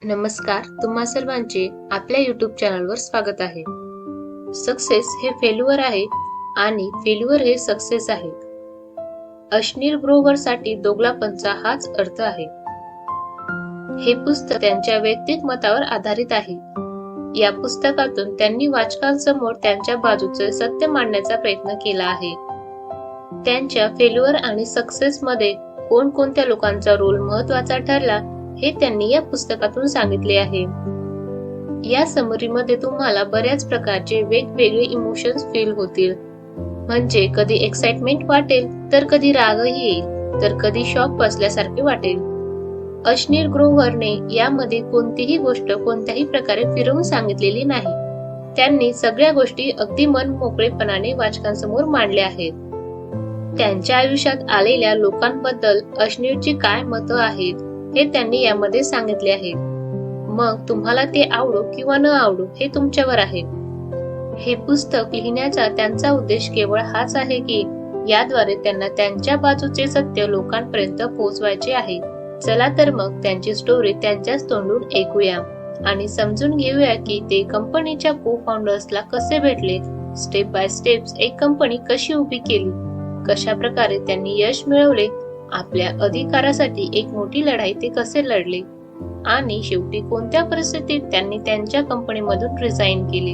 नमस्कार, तुम्हा सर्वांचे आपल्या युट्यूब चॅनलवर स्वागत आहे. सक्सेस हे फेल्युअर आहे आणि फेल्युअर हे सक्सेस आहे. अश्नीर ग्रोव्हर साठी दोघलापणचा हाच अर्थ आहे. हे पुस्तक त्यांच्या वैयक्तिक मतावर आधारित आहे. या पुस्तकातून त्यांनी वाचकांसमोर त्यांच्या बाजूचे सत्य मांडण्याचा प्रयत्न केला आहे. त्यांच्या फेल्युअर आणि सक्सेस मध्ये कोणकोणत्या लोकांचा रोल महत्वाचा ठरला हे त्यांनी या पुस्तकातून सांगितले आहे. या समरीमध्ये तुम्हाला बऱ्याच प्रकारचे वेगवेगळे इमोशन्स फील होतील. म्हणजे कधी एक्साइटमेंट वाटेल, तर कधी रागही येईल, तर कधी शॉक बसल्यासारखे वाटेल. अश्नीर ग्रोव्हरने यामध्ये कोणतीही गोष्ट कोणत्याही प्रकारे फिरवून सांगितलेली नाही. त्यांनी सगळ्या गोष्टी अगदी मन मोकळेपणाने वाचकांसमोर मांडल्या आहेत. त्यांच्या आयुष्यात आलेल्या लोकांबद्दल अश्नीरची काय मतं आहेत हे त्यांनी यामध्ये सांगितले आहे. मग तुम्हाला ते आवडो किंवा न आवडो हे तुमच्यावर आहे. हे पुस्तक लिहिण्याचा त्यांचा उद्देश केवळ हाच आहे की याद्वारे त्यांना त्यांच्या बाजूचे सत्य लोकांपर्यंत पोहोचवायचे आहे. चला तर मग त्यांची स्टोरी त्यांच्याच तोंडून ऐकूया आणि समजून घेऊया की ते कंपनीच्या को फाउंडर्सला कसे भेटले, स्टेप बाय स्टेप्स एक कंपनी कशी उभी केली, कशा प्रकारे त्यांनी यश मिळवले, आपल्या अधिकारासाठी एक मोठी लढाई ते कसे लढले आणि शेवटी कोणत्या परिस्थितीत त्यांनी त्यांच्या कंपनीमधून रिझाईन केले.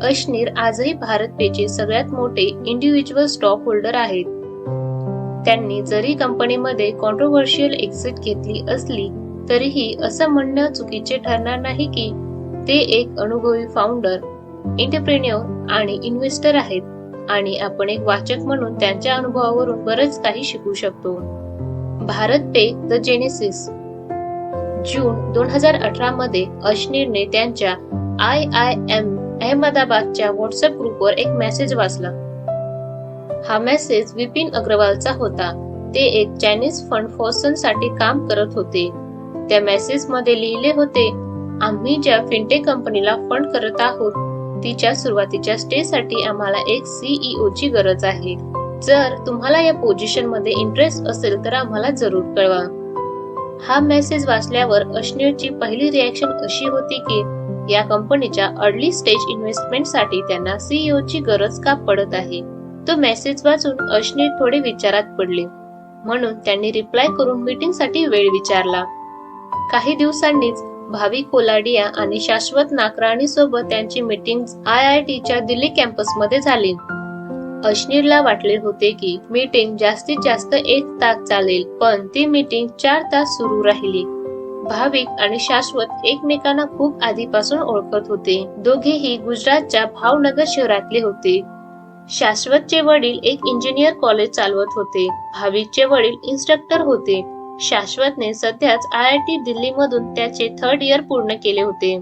अश्नीर आजही भारत पेचे सगळ्यात मोठे इंडिव्हिज्युअल स्टॉक होल्डर आहेत. त्यांनी जरी कंपनीमध्ये कॉन्ट्रोवर्शियल एक्झिट घेतली असली तरीही असं म्हणणं चुकीचे ठरणार नाही की ते एक अनुभवी फाउंडर, एंटरप्रेन्योर आणि इन्व्हेस्टर आहेत आणि आपण एक वाचक म्हणून त्यांच्या अनुभवावरून बरेच काही शिकू शकतो. भारत पे द जेनेसिस. जून 2018 मध्ये अश्नीरने त्यांच्या IIM अहमदाबादच्या व्हॉट्सअप ग्रुपवर एक मेसेज वाचला. हा मेसेज विपिन अग्रवालचा होता. ते एक चायनीज फंड फॉर्सन साठी काम करत होते. त्या मेसेज मध्ये लिहिले होते, आम्ही ज्या फिनटेक कंपनीला फंड करत आहोत तिच्या सुरुवातीच्या स्टेज साठी आम्हाला एक CEO ची गरज आहे. जर तुम्हाला या पोझिशन मध्ये इंटरेस्ट असेल तर आम्हाला जरूर कळवा. हा मेसेज वाचल्यावर अश्नीरची पहिली रिएक्शन अशी होती की या कंपनीच्या अर्ली स्टेज इन्व्हेस्टमेंट साठी त्यांना CEO ची गरज का पडत आहे. तो मेसेज वाचून अश्नीर थोडे विचारात पडले. म्हणून त्यांनी रिप्लाय करून मीटिंग साठी वेळ विचारला. काही दिवसांनीच भावी कोलाडिया आणि शाश्वत नाकराणी सोबत त्यांची मीटिंग IITच्या दिल्ली कॅम्पस मध्ये झाली. अश्नीरला वाटले होते की मीटिंग जास्तीत जास्त 1 तास चालेल, पण ती मीटिंग 4 तास सुरू राहिली. भाविक आणि शाश्वत एकमेकांना खूप आधीपासून ओळखत होते. दोघेही गुजरातच्या भावनगर शहरातले होते. शाश्वतचे वडील एक इंजिनियर कॉलेज चालवत होते. भाविकचे वडील इन्स्ट्रक्टर होते. शाश्वतने सध्याच IIT दिल्ली मधून त्याचे 3rd इयर पूर्ण केले होते.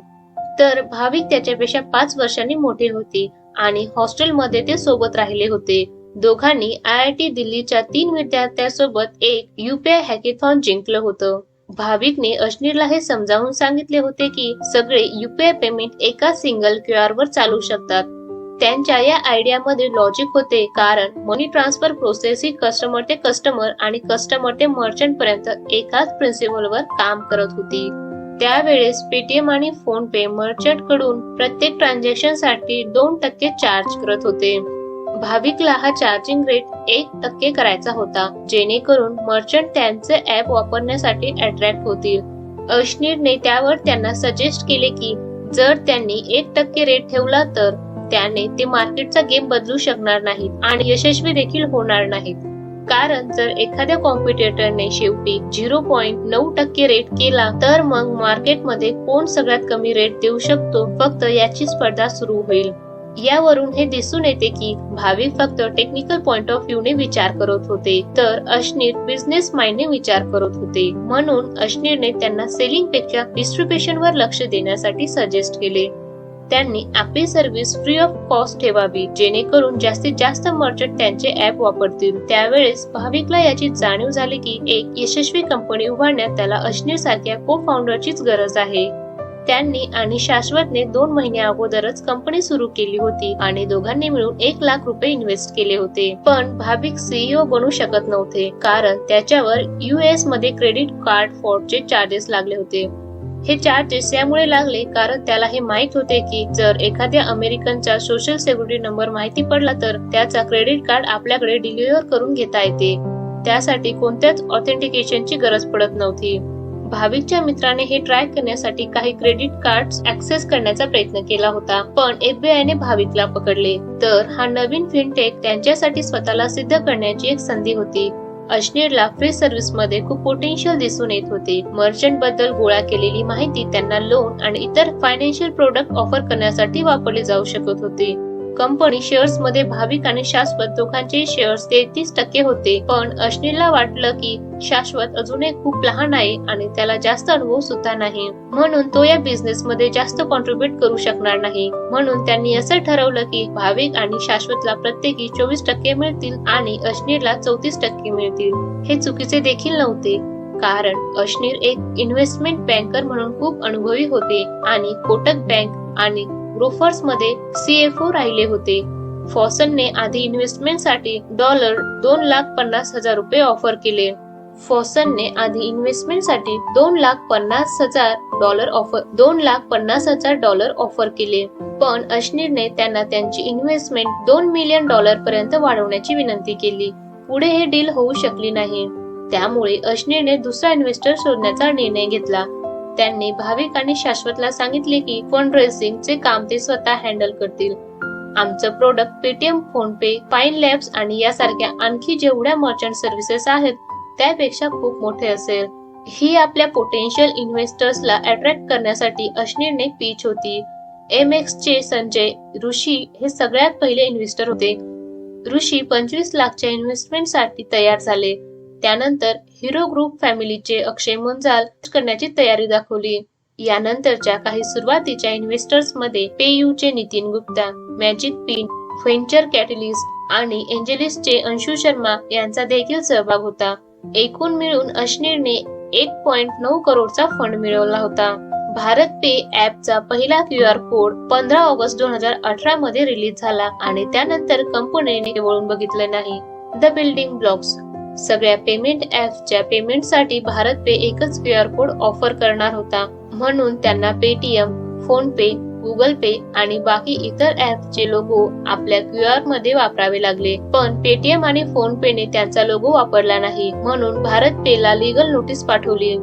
तर भाविक त्याच्यापेक्षा 5 वर्षांनी मोठे होते आणि हॉस्टेलमध्ये ते सोबत राहिले होते. दोघांनी IIT दिल्लीच्या 3 विद्यार्थ्यांसोबत एक UPI हॅकेथॉन जिंकलं होतं. भाविकने अश्नीरला हे समजावून सांगितले होते की सगळे UPI पेमेंट एका सिंगल QR वर चालू शकतात. त्यांच्या या आयडियामध्ये लॉजिक होते, कारण मनी ट्रान्सफर प्रोसेस ही कस्टमर ते कस्टमर आणि कस्टमर ते मर्चंट पर्यंत एकाच प्रिन्सिपलवर काम करत होती. त्यावेळेस पेटीएम आणि फोन पे मर्चंट कडून प्रत्येक ट्रान्झॅक्शन साठी 2% चार्ज करत होते. भाविकला हा चार्जिंग रेट 1% करायचा होता, जेणेकरून मर्चंट त्यांचे ऍप वापरण्यासाठी अट्रॅक्ट होतील. अश्नीरने त्यावर त्यांना सजेस्ट केले की जर त्यांनी 1% रेट ठेवला तर त्याने ते मार्केटचा गेम बदलू शकणार नाहीत आणि यशस्वी देखील होणार नाहीत. कारण जर एखाद्या कॉम्पिटिटरने शेवटी 0.9% रेट केला तर मग मार्केटमध्ये कोण सगळ्यात कमी रेट देऊ शकतो फक्त याची स्पर्धा सुरू होईल. यावरून हे दिसून येते की भाविक फक्त टेक्निकल पॉइंट ऑफ व्ह्यू ने विचार करत होते, तर अश्नीर बिझनेस माइंडने विचार करत होते. म्हणून अश्नीरने त्यांना सेलिंग पेक्षा डिस्ट्रीब्युशन वर लक्ष देण्यासाठी सजेस्ट केले. त्यांनी आपली सर्व्हिस फ्री ऑफ कॉस्ट ठेवावी, जेणेकरून जास्तीत जास्त मर्चंट त्यांचे ऍप वापरतील. त्यावेळेस भाविकला याची जाणीव झाली की एक यशस्वी कंपनी उभारण्यात त्याला अश्नीर सारख्या को फाउंडरचीच गरज आहे. त्यांनी आणि शाश्वतने 2 महिन्या अगोदरच कंपनी सुरू केली होती आणि दोघांनी मिळून 1 लाख रुपये इन्व्हेस्ट केले होते. पण भाविक CEO बनू शकत नव्हते, कारण त्याच्यावर US मध्ये क्रेडिट कार्ड फ्रॉडचे चार्जेस लागले होते. हे चार्जेस यामुळे लागले कारण त्याला हे माहित होते की जर एखाद्या अमेरिकनचा सोशल सिक्युरिटी नंबर माहिती पडला तर त्याचा क्रेडिट कार्ड आपल्याकडे डिलिव्हर करून घेता येते. त्यासाठी कोणत्याच ऑथेंटिकेशनची गरज पडत नव्हती. भाविकच्या मित्राने हे ट्राय करण्यासाठी काही क्रेडिट कार्ड्स ऍक्सेस करण्याचा प्रयत्न केला होता, पण FBI ने भाविकला पकडले. तर हा नवीन फिनटेक त्यांच्यासाठी स्वतःला सिद्ध करण्याची एक संधी होती. अश्नीरला फ्री सर्व्हिस मध्ये खूप पोटेन्शियल दिसून येत होते. मर्चंट बद्दल गोळा केलेली माहिती त्यांना लोन आणि इतर फायनान्शियल प्रोडक्ट ऑफर करण्यासाठी वापरली जाऊ शकत होती. कंपनी शेअर्स मध्ये भाविक आणि शाश्वत दोघांचे शेअर्स 33% होते, पण अश्नीरला वाटलं की शाश्वत अजूनही खूप लहान आहे आणि त्याला जास्त अनुभव सुद्धा नाही, म्हणून तो या बिझनेस मध्ये जास्त कॉन्ट्रीब्युट करू शकणार नाही. म्हणून त्यांनी असं ठरवलं की भाविक आणि शाश्वतला प्रत्येकी 24% मिळतील आणि अश्नीरला 34% मिळतील. हे चुकीचे देखील नव्हते, कारण अश्नीर एक इन्व्हेस्टमेंट बँकर म्हणून खूप अनुभवी होते आणि कोटक बँक आणि ग्रोफर्स मध्ये CFO राहिले होते. फॉसनने आधी इन्व्हेस्टमेंटसाठी $2,50,000 ऑफर केले. फॉसनने आधी इन्व्हेस्टमेंटसाठी $2,50,000 ऑफर केले, पण अश्नीरने त्यांना त्यांची इन्व्हेस्टमेंट $2 मिलियन पर्यंत वाढवण्याची विनंती केली. पुढे हे डील होऊ शकली नाही. त्यामुळे अश्नीरने दुसरा इन्व्हेस्टर शोधण्याचा निर्णय घेतला. त्यांनी भाविक आणि शाश्वतला सांगितले की फंड रेझिंगचे काम ते स्वतः हँडल करतील. आमचं प्रोडक्ट पेटीएम, फोनपे, पाइन लॅब्स आणि यासारख्या आणखी जेवढ्या मर्चंट सर्व्हिसेस आहेत त्यापेक्षा खूप मोठे असेल. ही आपल्या पोटेन्शियल इन्व्हेस्टर्सला अट्रॅक्ट करण्यासाठी अश्नीरने पिच होती. MX चे संजय ऋषी हे सगळ्यात पहिले इन्व्हेस्टर होते. ऋषी 25 लाखच्या इन्व्हेस्टमेंटसाठी तयार झाले. त्यानंतर हिरो ग्रुप फॅमिलीचे अक्षय मुंजाल करण्याची तयारी दाखवली. यानंतरच्या काही सुरुवातीच्या इन्व्हेस्टर्स मध्ये पेयूचे Nitin Gupta, Magic Pin, Venture Catalysts आणि एंजेलिसचे अंशु शर्मा यांचा देखील सहभाग होता. एकूण मिळून अश्नीरने 1.9 करोडचा फंड मिळवला होता. भारत पे ऍपचा पहिला QR कोड 15 ऑगस्ट 2018 मध्ये रिलीज झाला आणि त्यानंतर कंपनीने वळून बघितलं नाही. The building blocks. सगळ्या पेमेंट ऍप्सच्या पेमेंटसाठी भारत पे एकच QR कोड ऑफर करणार होता, म्हणून त्यांना पेटीएम, फोनपे, गुगल पे आणि बाकी इतर ऍप्सचे लोगो आपल्या QR मध्ये वापरावे लागले. पण पेटीएम आणि फोनपेने त्यांचा लोगो वापरला नाही, म्हणून भारत पेला लीगल नोटीस पाठवली.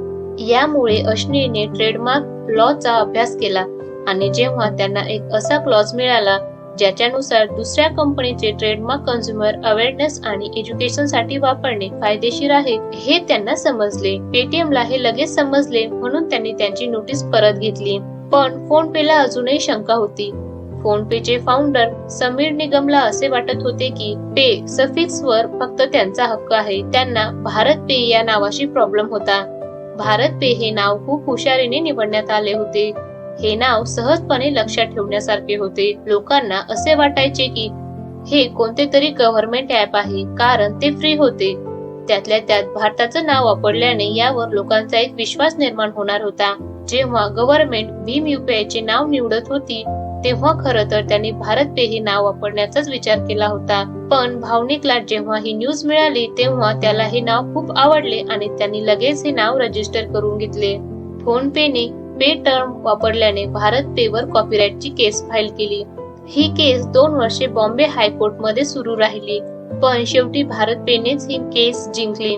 यामुळे अश्नीरने ट्रेडमार्क लॉचा अभ्यास केला आणि जेव्हा त्यांना एक असा क्लॉज मिळाला ज्याच्यानुसार दुसऱ्या कंपनीचे ट्रेडमार्क कंझ्युमर अवेअरनेस आणि एज्युकेशन साठी वापरणे फायदेशीर आहे हे त्यांना समजले. पेटीएमला हे लगेच समजले, म्हणून त्यांनी त्यांची नोटीस परत घेतली. पण फोनपेला अजूनही शंका होती. फोनपेचे फाउंडर समीर निगमला असे वाटत होते की पे सफिक्स वर फक्त त्यांचा हक्क आहे. त्यांना भारत पे या नावाशी प्रॉब्लेम होता. भारत पे हे नाव खूप हुशारीने निवडण्यात आले होते. हे नाव सहजपणे लक्षात ठेवण्यासारखे होते. लोकांना असे वाटायचे की हे कोणते तरी गव्हर्नमेंट ऍप आहे, कारण ते फ्री होते. त्यातल्या त्यात भारताचं नाव वापरल्याने यावर लोकांचा एक विश्वास निर्माण होणार होता. जेव्हा गव्हर्नमेंट भीम UPI चे नाव निवडत होती तेव्हा खरं तर त्यांनी भारत पे हे नाव वापरण्याचाच विचार केला होता. पण भावनिकला जेव्हा ही न्यूज मिळाली तेव्हा त्याला हे नाव खूप आवडले आणि त्यांनी लगेच हे नाव रजिस्टर करून घेतले. फोनपेने पे टर्म वापरल्याने भारत पे वर कॉपीराइटची केस फाईल केली. ही केस 2 वर्षे बॉम्बे हायकोर्ट मध्ये सुरू राहिली, पण शेवटी भारत पेनेच ही केस जिंकली.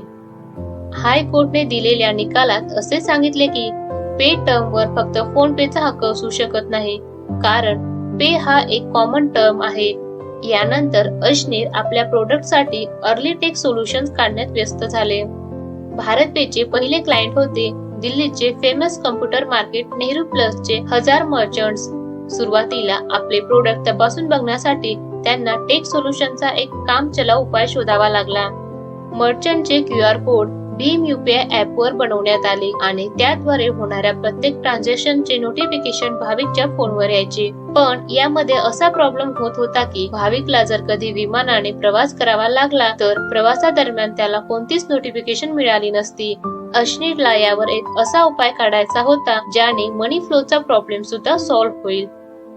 हायकोर्टने दिलेल्या निकालात असे सांगितले की पे टर्म वर फक्त फोन पेचा हक्क असू शकत नाही, कारण पे हा एक कॉमन टर्म आहे. यानंतर अश्नीर आपल्या प्रोडक्टसाठी अर्ली टेक सोल्युशन्स काढण्यात व्यस्त झाले. भारत पेचे पहिले क्लायंट होते दिल्लीचे फेमस कम्प्युटर मार्केट नेहरू प्लसचे 1000 मर्चंट्स. सुरुवातीला आपले प्रोडक्ट तपासून बघण्यासाठी त्यांना टेक सोल्युशनचा एक कामचलाऊ उपाय शोधावा लागला. मर्चंटचे QR code Bhim UPI app वर बनवण्यात आले आणि त्याद्वारे होणाऱ्या प्रत्येक ट्रान्झॅक्शनचे नोटिफिकेशन भाविकच्या फोनवर यायचे. पण यामध्ये असा प्रॉब्लेम होत होता की भाविकला जर कधी विमानाने प्रवास करावा लागला तर प्रवासादरम्यान त्याला कोणतीच नोटिफिकेशन मिळाली नसती. अश्नीरला यावर एक असा उपाय काढायचा होता ज्याने मनी फ्लोचा प्रॉब्लेम सुद्धा सॉल्व्ह होईल.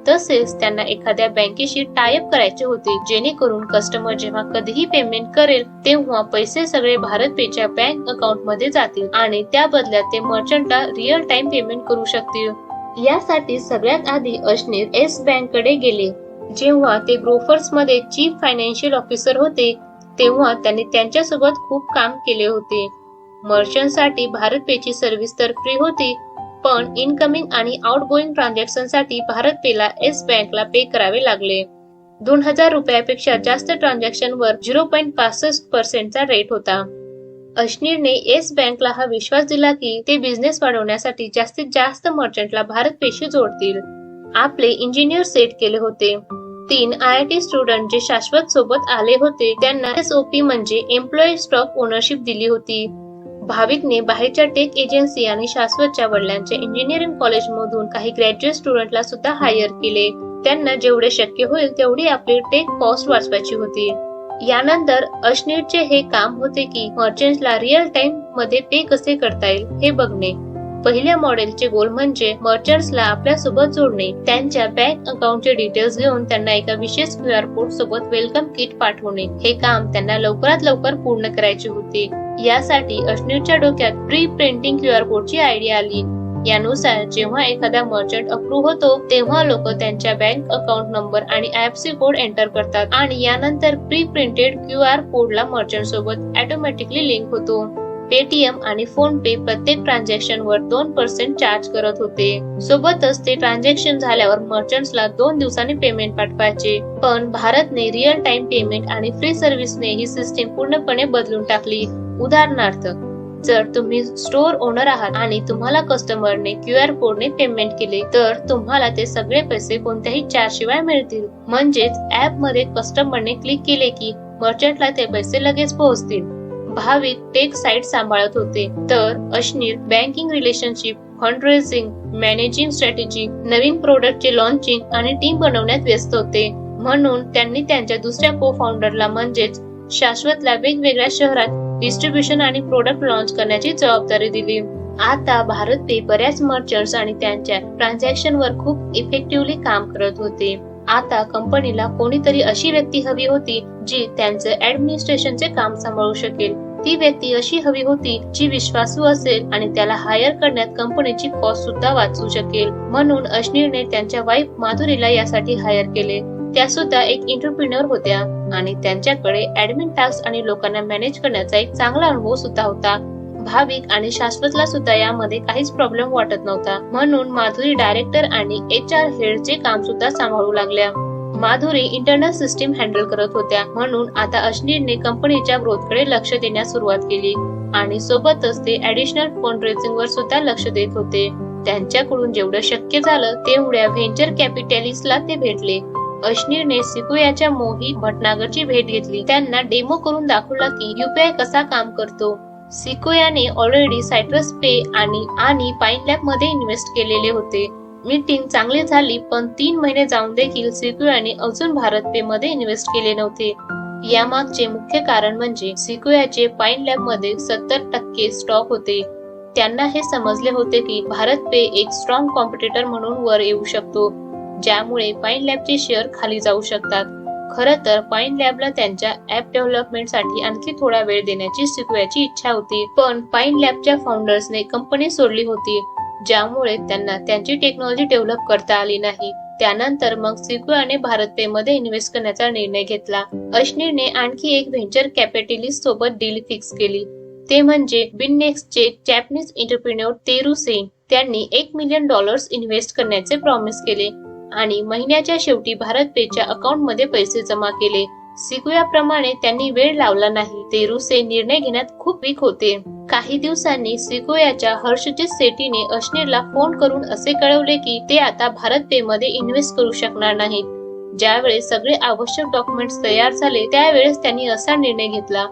तसेच त्यांना एखाद्या बँकेशी टाय अप करायचे होते, जेणेकरून कस्टमर जेव्हा कधीही पेमेंट करेल तेव्हा पैसे सगळे भारत पेच्या बँक अकाउंट मध्ये जातील आणि त्या बदल्यात ते मर्चंटला रिअल टाइम पेमेंट करू शकतील. यासाठी सगळ्यात आधी अशनीर येस बँक कडे गेले. जेव्हा ते ग्रोफर्स मध्ये चीफ फायनान्शियल ऑफिसर होते तेव्हा त्यांनी त्यांच्यासोबत खूप काम केले होते. मर्चंटसाठी भारत पेची सर्व्हिस तर फ्री होती, पण इनकमिंग आणि आउटगोइंग ट्रान्झॅक्शन साठी भारत पेला येस बँकला पे करावे लागले. 2000 रुपयापेक्षा जास्त ट्रान्झॅक्शन वर 0.65% चा रेट होता. अशनीरने येस बँकला हा विश्वास दिला की ते बिझनेस वाढवण्यासाठी जास्तीत जास्त मर्चंटला भारत पेशी जोडतील. आपले इंजिनियर सेट केले होते. 3 IIT स्टुडंट जे शाश्वत सोबत आले होते त्यांना SOP म्हणजे एम्प्लॉई स्टॉक ओनरशिप दिली होती. भाविकने बाहेरच्या टेक एजन्सी आणि शाश्वतच्या वडिलांच्या इंजिनिअरिंग कॉलेज मधून काही ग्रॅज्युएट स्टुडंटला सुद्धा हायर केले. त्यांना जेवढे शक्य होईल तेवढी आपली टेक कॉस्ट वाचवायची होती. यानंतर अशनीरचे हे काम होते की मर्चंट्सला रिअल टाइम मध्ये पे कसे करता येईल हे बघणे. पहिल्या मॉडेलचे गोल म्हणजे मर्चंट्सला आपल्या सोबत जोडणे, त्यांच्या बँक अकाउंटचे डिटेल्स घेऊन त्यांना एका विशेष QR कोड सोबत वेलकम किट पाठवणे. हे काम त्यांना लवकरात लवकर पूर्ण करायचे होते. यासाठी अशनीरच्या डोक्यात प्री प्रिंटिंग QR कोडची आयडिया आली. यानुसार जेव्हा एखादा मर्चंट अप्रूव्ह होतो तेव्हा लोक त्यांच्या बँक अकाउंट नंबर आणि IFSC कोड एंटर करतात आणि यानंतर प्री प्रिंटेड QR कोडला मर्चंट सोबत ऑटोमॅटिकली लिंक होतो. पेटीएम आणि फोन पे प्रत्येक ट्रान्झॅक्शन वर 2% चार्ज करत होते. सोबतच ते ट्रान्झॅक्शन झाल्यावर मर्चंट्सला 2 दिवसांनी पेमेंट पाठवायचे. पण भारतने रिअल टाइम पेमेंट आणि फ्री सर्व्हिसने ही सिस्टीम पूर्णपणे बदलून टाकली. उदाहरणार्थ, जर तुम्ही स्टोअर ओनर आहात आणि तुम्हाला कस्टमरने QR कोडने पेमेंट केले तर तुम्हाला ते सगळे पैसे कोणत्याही चार्ज शिवाय मिळतील. म्हणजेच ऍप मध्ये कस्टमरने क्लिक केले की मर्चंटला ते पैसे लगेच पोहोचतील. भाविक टेक साइट सांभाळत होते तर Ashneer banking relationship, fundraising, managing strategy, नवीन प्रोडक्टचे लॉन्चिंग आणि टीम बनवण्यात व्यस्त होते. म्हणून त्यांनी त्यांच्या दुसऱ्या को फाउंडरला म्हणजेच शाश्वतला वेगवेगळ्या शहरात डिस्ट्रीब्युशन आणि प्रोडक्ट लॉन्च करण्याची जबाबदारी दिली. आता भारत पे बऱ्याच मर्चंट्स आणि त्यांच्या ट्रान्झॅक्शन वर खूप इफेक्टिव्हली काम करत होते. आता कंपनीला कोणीतरी अशी व्यक्ती हवी होती जी त्यांचं ऍडमिनिस्ट्रेशनचे काम सांभाळू शकेल. ती व्यक्ती अशी हवी होती जी विश्वासू असेल आणि त्याला हायर करण्यात कंपनीची कॉस्ट सुद्धा वाचू शकेल. म्हणून अशनीरने त्यांच्या वाईफ माधुरीला यासाठी हायर केले. त्या सुद्धा एक एंटरप्रेन्योर होत्या आणि त्यांच्याकडे ऍडमिन टास्क आणि लोकांना मॅनेज करण्याचा एक चांगला अनुभव सुद्धा होता. भाविक आणि शाश्वतला सुद्धा यामध्ये काहीच प्रॉब्लेम वाटत नव्हता. म्हणून माधुरी डायरेक्टर आणि HR हेडचे काम सुद्धा सांभाळू लागल्या. माधुरी इंटरनल सिस्टीम हँडल करत होत्या. म्हणून आता अशनीरने कंपनीच्या ग्रोथकडे लक्ष देण्यास सुरुवात केली आणि सोबतच ते ऍडिशनल फंड रेझिंग वर सुद्धा लक्ष देत होते. त्यांच्याकडून जेवढं शक्य झालं तेवढ्या व्हेंचर कॅपिटलिस्टला ते भेटले. अशनीरने सिक्युयाच्या मोहित भटनागरची भेट घेतली. त्यांना डेमो करून दाखवला की UPI कसा काम करतो. सिक्युयाने ऑलरेडी सायट्रस पे आणि पाइन लॅब मध्ये इन्व्हेस्ट केलेले होते. मीटिंग चांगली झाली पण 3 महिने जाऊन देखील सिक्युयाने अजून भारत पे मध्ये इन्व्हेस्ट केले नव्हते. यामागचे मुख्य कारण म्हणजे सिक्युयाचे पाइन लॅब मध्ये 70% स्टॉक होते. त्यांना हे समजले होते की भारत पे एक स्ट्रॉंग कॉम्पिटिटर म्हणून वर येऊ शकतो, ज्यामुळे पाइन लॅबचे शेअर खाली जाऊ शकतात. खरं तर पाइन लॅबला त्यांच्या ऍप डेव्हलपमेंटसाठी आणखी थोडा वेळ देण्याची सिक्युयाची इच्छा होती, पण पाइन लॅबच्या फाउंडर्सने कंपनी सोडली होती, ज्यामुळे त्यांना त्यांची टेक्नॉलॉजी डेव्हलप करता आली नाही. त्यानंतर मग सिक्युयाने भारत पे मध्ये इन्व्हेस्ट करण्याचा निर्णय घेतला. अशनीरने आणखी एक व्हेंचर कॅपिटलिस्ट सोबत डील फिक्स केली. ते म्हणजे बिननेक्सचे जॅपनीज एंटरप्रेन्योर तेरू सेन. त्यांनी $1 मिलियन इन्व्हेस्ट करण्याचे प्रॉमिस केले आणि महिन्याच्या शेवटी भारत पेच्या अकाउंट मध्ये पैसे जमा केले. सिक्युया प्रमाणे त्यांनी वेळ लावला नाही. तेरू सेन निर्णय घेण्यात खूप वीक होते. काही दिवसांनी सिक्युयाच्या हर्षजित सेठीने अशनीरला फोन करून असे कळवले की ते आता भारत पे मध्ये इन्व्हेस्ट करू शकणार नाहीत. ज्यावेळेस सगळे आवश्यक डॉक्युमेंट्स तयार झाले त्यावेळेस त्यांनी असा निर्णय घेतला.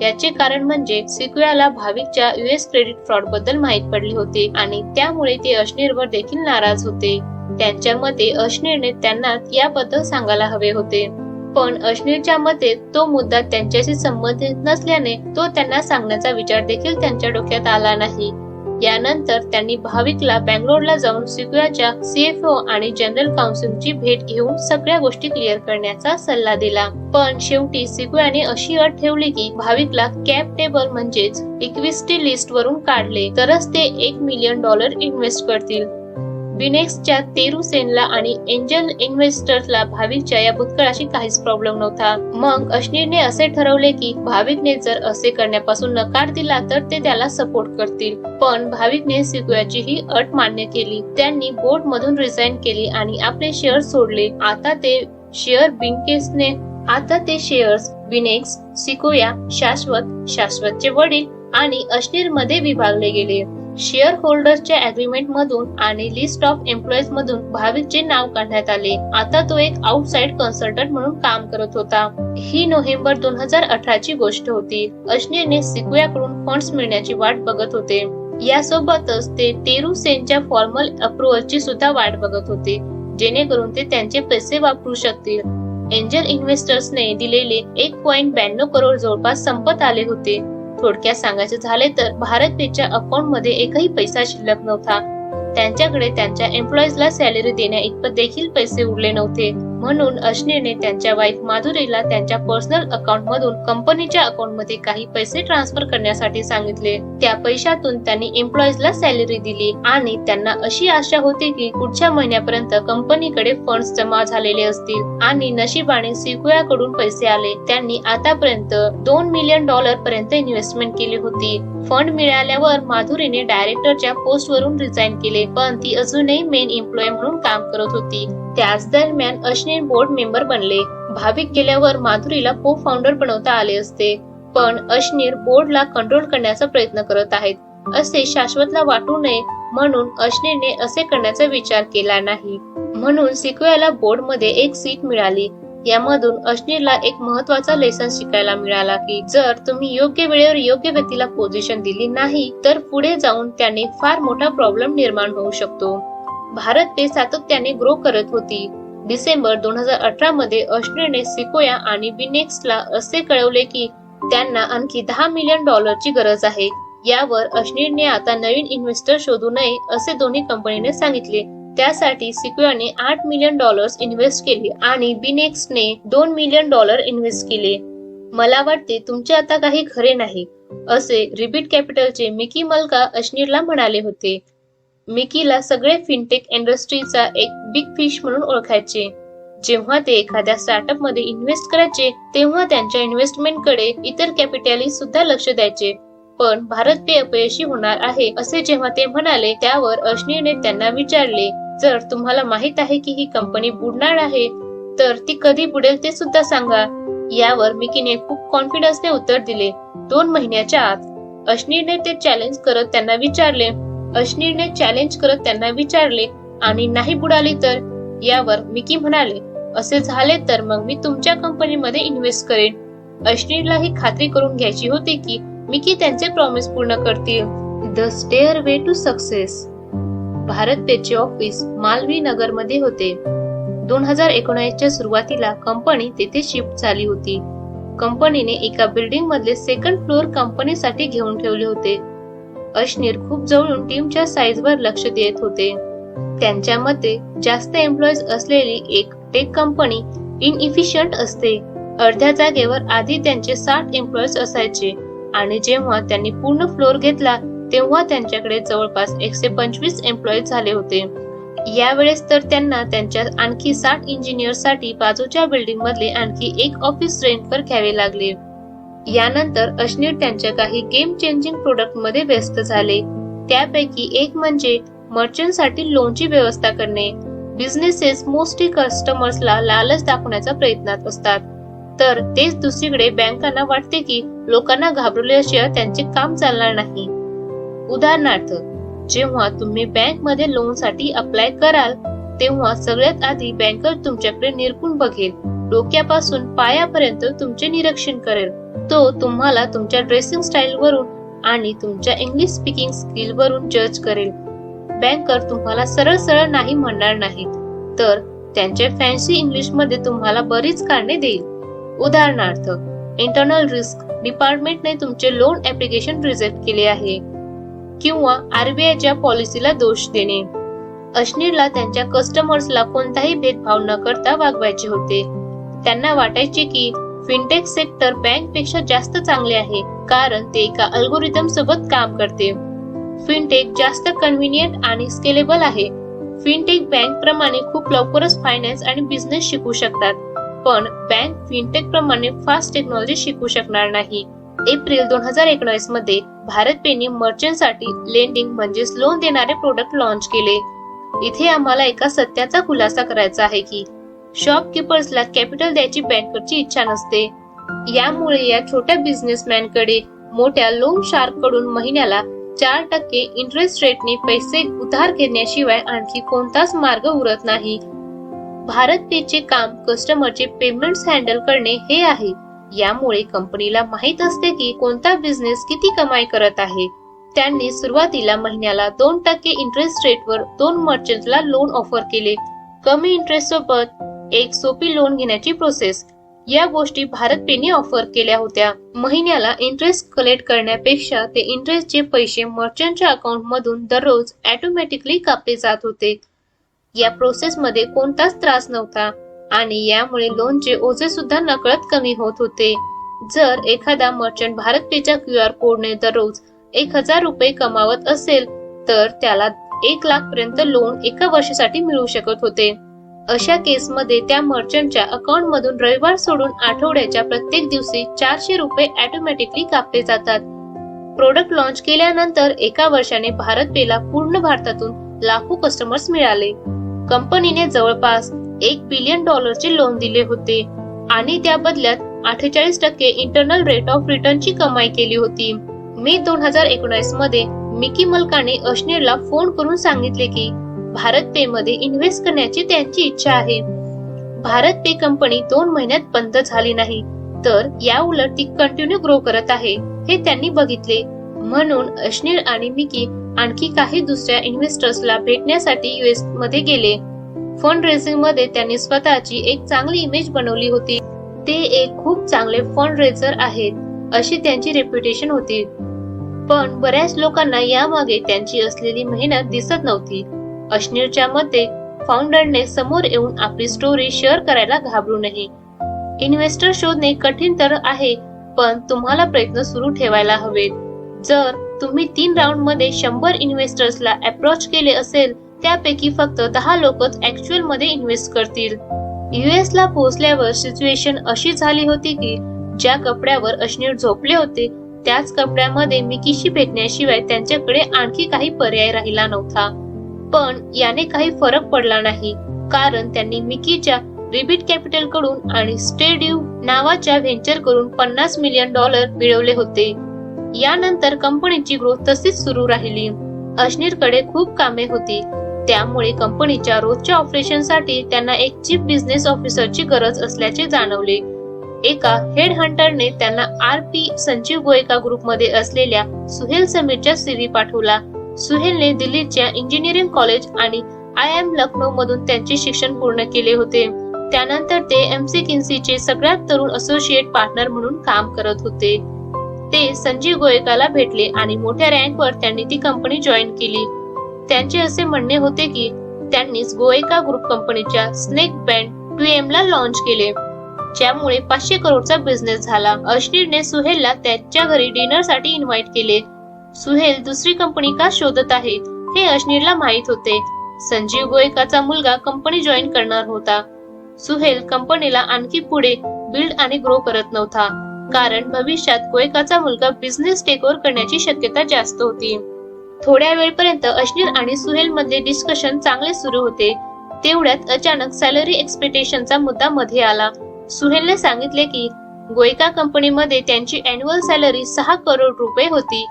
याचे कारण म्हणजे सिक्युयाला भाविकच्या US क्रेडिट फ्रॉड बद्दल माहित पडले होते आणि त्यामुळे ते अशनीरवर देखील नाराज होते. त्यांच्या मते अशनीरने त्यांना याबद्दल सांगायला हवे होते, पण अशनीरच्या मते तो मुद्दा त्यांच्याशी संबंधित नसल्याने तो त्यांना सांगण्याचा विचार देखील त्यांच्या डोक्यात आला नाही. यानंतर त्यांनी भाविकला बँगलोरला जाऊन सिक्युआच्या CFO आणि जनरल काउन्सिलची भेट घेऊन सगळ्या गोष्टी क्लिअर करण्याचा सल्ला दिला. पण शेवटी सिक्युआने अशी अट ठेवली की भाविकला कॅप टेबल म्हणजेच इक्विटी लिस्ट वरून काढले तरच ते $1 मिलियन इन्व्हेस्ट करतील. बिनेक्सच्या तेरू सेनला आणि एंजल इन्व्हेस्टर्सला भाविकच्या या भूतकाळाशी काहीच प्रॉब्लेम नव्हता. मग अश्नीरने असे ठरवले की भाविकने जर असे करण्यापासून नकार दिला तर ते त्याला सपोर्ट करतील. पण भाविकने सिक्युआची ही अट मान्य केली. त्यांनी बोर्ड मधून रिझाईन केली आणि आपले शेअर सोडले. आता ते शेअर्स बिनेक्स, सिक्युआ, शाश्वतचे वडील आणि अश्नीर मध्ये विभागले गेले. शेअर होल्डर्सच्या अग्रीमेंट मधून आणि लिस्ट ऑफ एम्प्लॉईज मधून भाविकचे नाव काढण्यात आले. आता तो एक आउटसाइड कन्सल्टंट म्हणून काम करत होता. ही नोव्हेंबर 2018 ची गोष्ट होती. अश्नीरने सिक्युआकडून फंड्स मिळण्याची वाट बघत होते. यासोबतच ते तेरू सेनच्या फॉर्मल अप्रुव्हलची सुद्धा वाट बघत होते, जेणेकरून ते त्यांचे पैसे वापरू शकतील. एंजल इन्व्हेस्टर्सने दिलेले 1.92 करोड जवळपास संपत आले होते. थोडक्यात सांगायचे झाले तर भारत पेच्या अकाउंट मध्ये एकही पैसा शिल्लक नव्हता. त्यांच्याकडे त्यांच्या एम्प्लॉईजला सॅलरी देण्या इतपत देखील पैसे उरले नव्हते. म्हणून अश्नीरने त्यांच्या वाईफ माधुरीला त्यांच्या पर्सनल अकाउंट मधून कंपनीच्या अकाउंट मध्ये काही पैसे ट्रान्सफर करण्यासाठी सांगितले. त्या पैशातून त्यांनी एम्प्लॉईजला सॅलरी दिली आणि त्यांना अशी आशा होती की पुढच्या महिन्यापर्यंत कंपनीकडे फंड्स जमा झालेले असतील. आणि नशिबाने सिक्युआकडून पैसे आले. त्यांनी आतापर्यंत $2 मिलियन पर्यंत इन्व्हेस्टमेंट केली होती. फंड मिळाल्यावर माधुरीने डायरेक्टरच्या पोस्ट वरून रिझाईन केले, पण ती अजूनही मेन एम्प्लॉय म्हणून काम करत होती. त्याच दरम्यान अश्नीर बोर्ड मेंबर बनले. भाविक गेल्यावर माधुरीला को फाउंडर बनवता आले असते, पण अश्नीर बोर्डला कंट्रोल करण्याचा प्रयत्न करत आहेत असे शाश्वतला वाटू नये म्हणून अश्नीरने असे करण्याचा विचार केला नाही. म्हणून सिक्युआला बोर्ड मध्ये एक सीट मिळाली. यामधून अश्नीरला एक महत्वाचा लेसन शिकायला मिळाला की जर तुम्ही योग्य वेळेवर योग्य व्यक्तीला पोझिशन दिली नाही तर पुढे जाऊन त्याने फार मोठा प्रॉब्लेम निर्माण होऊ शकतो. भारत पे सातत्याने ग्रो करत होती. डिसेंबर 2018 मध्ये अश्नीरने सिक्युआ आणि बिनेक्सला असे कळवले की त्यांना आणखी $10 मिलियन ची गरज आहे. यावर अश्नीरने आता नवीन इन्व्हेस्टर शोधू नये असे दोन्ही कंपनीने सांगितले. त्यासाठी सिक्युआने $8 मिलियन इन्व्हेस्ट केले आणि बिनेक्सने $2 मिलियन इन्व्हेस्ट केले. मला वाटते तुमचे आता काही खरे नाही असे रिबीट कॅपिटलचे मिकी मल्का अश्नीरला म्हणाले होते. मिकीला सगळे फिनटेक इंडस्ट्रीचा एक बिग फिश म्हणून ओळखायचे. जेव्हा ते एखाद्या स्टार्टअप मध्ये इन्व्हेस्ट करायचे तेव्हा त्यांच्या इन्व्हेस्टमेंट कडे इतर कॅपिटलिस्ट सुद्धा लक्ष द्यायचे. पण भारत पे अपयशी होणार आहे असे जेव्हा ते म्हणाले त्यावर अश्नीरने त्यांना विचारले, जर तुम्हाला माहित आहे की ही कंपनी बुडणार आहे तर ती कधी बुडेल ते सुद्धा सांगा. यावर मिकीने खूप कॉन्फिडन्सने उत्तर दिले, 2 महिन्याच्या आत. अश्नीरने चॅलेंज करत त्यांना विचारले आणि नाही बुडाली तर? यावर मिकी म्हणाले, असे झाले तर मग मी तुमच्या कंपनीमध्ये इन्व्हेस्ट करेन. अश्नीरला ही खात्री करून घ्यायची होती की मिकी त्यांचे प्रॉमिस पूर्ण करतील. The stairway to success. Bharat पेचे ऑफिस मालवी नगर मध्ये होते. 2019 च्या सुरुवातीला कंपनी तेथे शिफ्ट झाली होती. कंपनीने एका बिल्डिंग मधले 2nd फ्लोअर कंपनीसाठी घेऊन ठेवले होते. अश्नीर खूप जवळून टीमच्या साईजवर लक्ष देत होते. त्यांच्या मते जास्त एम्प्लॉईज असलेली एक टेक कंपनी इनइफिशियंट असते. अर्ध्या जागेवर आधी त्यांचे 60 एम्प्लॉईज असायचे आणि जेव्हा त्यांनी पूर्ण फ्लोअर घेतला तेव्हा त्यांच्याकडे जवळपास 125 एम्प्लॉईज झाले होते. यावेळेस तर त्यांना त्यांच्या आणखी 60 इंजिनियर्ससाठी बाजूच्या बिल्डिंग मधले आणखी एक ऑफिस रेंटवर घ्यावे लागले. यानंतर अश्नीर त्यांच्या काही गेम चेंजिंग प्रोडक्ट मध्ये व्यस्त झाले. त्यापैकी एक म्हणजे मर्चंटसाठी लोनची व्यवस्था करणे. बिझनेसेस मोस्टली कस्टमर्सला लालच दाखवण्याच्या प्रयत्नात असतात, तर तेच दुसरीकडे बँकांना वाटते की लोकांना घाबरवल्याशिवाय त्यांचे काम चालणार नाही. उदाहरणार्थ, जेव्हा तुम्ही बँक मध्ये लोन साठी अप्लाय कराल तेव्हा सगळ्यात आधी बँकर तुमच्याकडे निरखून बघेल. डोक्यापासून पायापर्यंत तुमचे निरीक्षण करेल. तो तुम्हाला तुमच्या ड्रेसिंग स्टाईल वरून आणि तुमच्या इंग्लिश स्पीकिंग स्किल वरून जज करेल. बँकर तुम्हाला सरळ सरळ नाही म्हणणार नाहीत, तर त्यांच्या फॅन्सी इंग्लिश मध्ये तुम्हाला बरीच कारणे देईल. उदाहरणार्थ, इंटरनल रिस्क डिपार्टमेंटने तुमचे लोन ऍप्लिकेशन रिजेक्ट केले आहे. किंवा RBIच्या पॉलिसीला दोष देणे. अश्नीरला त्यांच्या कस्टमर्सला कोणताही भेदभाव न करता वागवायचे होते. त्यांना वाटायचे की फिनटेक सेक्टर बँकपेक्षा जास्त चांगले आहे, कारण ते एका अल्गोरिदम सोबत काम करते. फिनटेक जास्त कन्व्हिनियंट आणि स्केलेबल आहे. फिनटेक बँक प्रमाणे खूप लवकरच फायनान्स आणि बिझनेस शिकू शकतात, पण बँक फिनटेक प्रमाणे फास्ट टेक्नॉलॉजी शिकू शकणार नाही. एप्रिल 2019 मध्ये भारत पेने मर्चंटसाठी लेंडिंग म्हणजेच लोन देणारे प्रोडक्ट लॉन्च केले. इथे आम्हाला एका सत्याचा खुलासा करायचा आहे की शॉपकीपर्सला कॅपिटल द्यायची बँकरची इच्छा नसते. यामुळे या छोट्या बिझनेसमॅनकडे मोठ्या लोन शार्क कडून महिन्याला 4% इंटरेस्ट रेटने पैसे उधार घेण्याशिवाय आणखी कोणताच मार्ग उरत नाही. भारत पेचे काम कस्टमरचे पेमेंट्स हँडल करणे हे आहे. यामुळे कंपनीला माहित असते की कोणता बिझनेस किती कमाई करत आहे. त्यांनी सुरुवातीला महिन्याला 2% इंटरेस्ट रेटवर 2 मर्चंटला लोन ऑफर केले. कमी इंटरेस्ट सोबत एक सोपी लोन घेण्याची प्रोसेस. या गोष्टी भारत पेने ऑफर केल्या होत्या. महिन्याला इंटरेस्ट कलेक्ट करण्यापेक्षा ते इंटरेस्टचे पैसे मर्चंटच्या अकाउंट मधून दररोज ऑटोमॅटिकली कापले जात होते. या प्रोसेस मध्ये कोणताच त्रास नव्हता आणि यामुळे लोनचे ओझे सुद्धा नकळत कमी होत होते. जर एखादा मर्चंट भारत पेच्या QR कोडने दररोज 1000 रुपये कमावत असेल तर त्याला 1 लाख पर्यंत लोन एका वर्षासाठी मिळू शकत होते. अशा केसमध्ये त्या मर्चंटच्या अकाउंट मधून रविवार सोडून आठवड्याच्या प्रत्येक दिवशी 400 रुपये ऑटोमॅटिकली कापले जातात. प्रोडक्ट लॉन्च केल्यानंतर एका वर्षाने भारत पेला पूर्ण भारतातून लाखो कस्टमर्स मिळाले. कंपनीने जवळपास $1 बिलियन लोन दिले होते आणि त्या बदल्यात 48% इंटरनल रेट ऑफ रिटर्नची कमाई केली होती. मे 2019 मध्ये मिकी मल्काने अश्नीरला फोन करून सांगितले की भारत पे मध्ये इन्व्हेस्ट करण्याची त्यांची इच्छा आहे. भारत पे कंपनी 2 महिन्यात बंद झाली नाही, तर या उलट ती कंटिन्यू ग्रो करत आहे हे त्यांनी बघितले. म्हणून अश्नीर आणि मिकी आणखी काही दुसऱ्या इन्व्हेस्टर्सला भेटण्यासाठी US मध्ये गेले. फंड रेझिंग मध्ये त्यांनी स्वतःची एक चांगली इमेज बनवली होती. ते एक खूप चांगले फंड रेझर आहेत अशी त्यांची रेप्युटेशन होती. पण बऱ्याच लोकांना यामागे त्यांची असलेली मेहनत दिसत नव्हती. अश्नीरच्या मते फाउंडरने समोर येऊन आपली स्टोरी शेअर करायला घाबरू नये. इन्व्हेस्टर शोधणे कठीण तर आहे, पण तुम्हाला प्रयत्न सुरू ठेवायला हवेत. जर तुम्ही 3 राऊंड मध्ये 100 इन्व्हेस्टर्सला अप्रोच केले असेल, त्यापैकी फक्त 10 लोकच ऍक्च्युअल मध्ये इन्व्हेस्ट करतील. US ला पोहोचल्यावर सिच्युएशन अशी झाली होती की ज्या कपड्यावर अश्नीर झोपले होते त्याच कपड्यामध्ये मिकीशी भेटण्याशिवाय त्यांच्याकडे आणखी काही पर्याय राहिला नव्हता. पण याने काही फरक पडला नाही, कारण त्यांनी मिकीच्या रिबीट कॅपिटल कडून आणि स्टेड्यू नावाच्या व्हेंचर करून $50 मिलियन मिळवले होते. यानंतर कंपनीची ग्रोथ तशीच सुरू राहिली. अश्नीरकडे खूप कामे होती, त्यामुळे कंपनीच्या रोजच्या ऑपरेशनसाठी त्यांना एक चीफ बिझनेस ऑफिसरची गरज असल्याचे जाणवले. एका हेड हंटरने त्यांना RP संजीव गोयका ग्रुपमध्ये असलेल्या सुहेल समीरच्या CV पाठवला. सुहेलने दिल्लीच्या इंजिनिअरिंग कॉलेज आणि IIM लखनौ मधून त्यांचे शिक्षण पूर्ण केले होते. त्यानंतर ते MC किन्सीचे सगळ्यात तरुण असोसिएट पार्टनर म्हणून काम करत होते. ते संजीव गोयकाला भेटले आणि मोठ्या रँकवर त्यांनी ती कंपनी जॉईन केली. त्यांचे असे म्हणणे होते की त्यांनीच गोयका ग्रुप कंपनीच्या स्नेक बँड 2M ला लॉन्च केले, ज्यामुळे 500 करोडचा बिझनेस झाला. अश्नीरने सुहेलला त्याच्या घरी डिनरसाठी इन्व्हाइट केले. सुहेल दुसरी कंपनी का शोधत आहे हे अश्नीरला माहित होते. संजीव गोयकाचा मुलगा कंपनी जॉईन करणार होता. सुहेल कंपनीला आणखी पुढे बिल्ड आणि ग्रो करत नव्हता, कारण भविष्यात गोयकाचा मुलगा बिझनेस टेक ओव्हर करण्याची शक्यता जास्त होती. थोड्या वेळपर्यंत अश्नीर आणि सुहेल मधले डिस्कशन चांगले सुरू होते. तेवढ्यात अचानक सॅलरी एक्सपेक्टेशनचा मुद्दा मध्ये आला. सुहेलने सांगितले की गोयका कंपनीमध्ये त्यांची अॅन्युअल सॅलरी 6 करोड रुपये होती.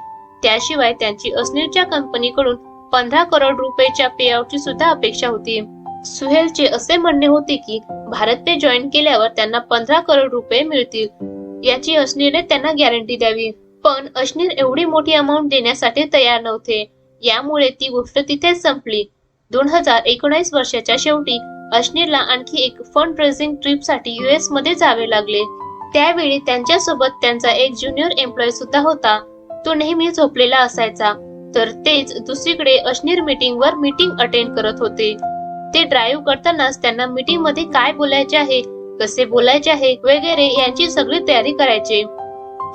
त्याशिवाय त्यांची अश्नीरच्या कंपनीकडून 15 करोड रुपयाच्या पेआउटची सुद्धा अपेक्षा होती. सुहेलचे असे म्हणणे होते की भारत पे जॉईन केल्यावर त्यांना 15 करोड रुपये मिळतील, याची अश्नीरने त्यांना गॅरंटी द्यावी. पण अश्नीर एवढी मोठी अमाउंट देण्यासाठी तयार नव्हते. यामुळे ती गोष्ट तिथेच संपली. 2019 वर्षाच्या शेवटी अश्नीरला आणखी एक फंड रेझिंग ट्रिप साठी US मध्ये जावे लागले. त्यावेळी त्यांच्यासोबत त्यांचा एक ज्युनियर एम्प्लॉय सुद्धा होता. तो नेहमी झोपलेला असायचा. तर तेच दुसरीकडे अश्नीर मीटिंगवर मीटिंग अटेंड करत होते. ते ड्राईव्ह करतानाच त्यांना मीटिंग मध्ये काय बोलायचे आहे, कसे बोलायचे आहे वगैरे यांची सगळी तयारी करायचे.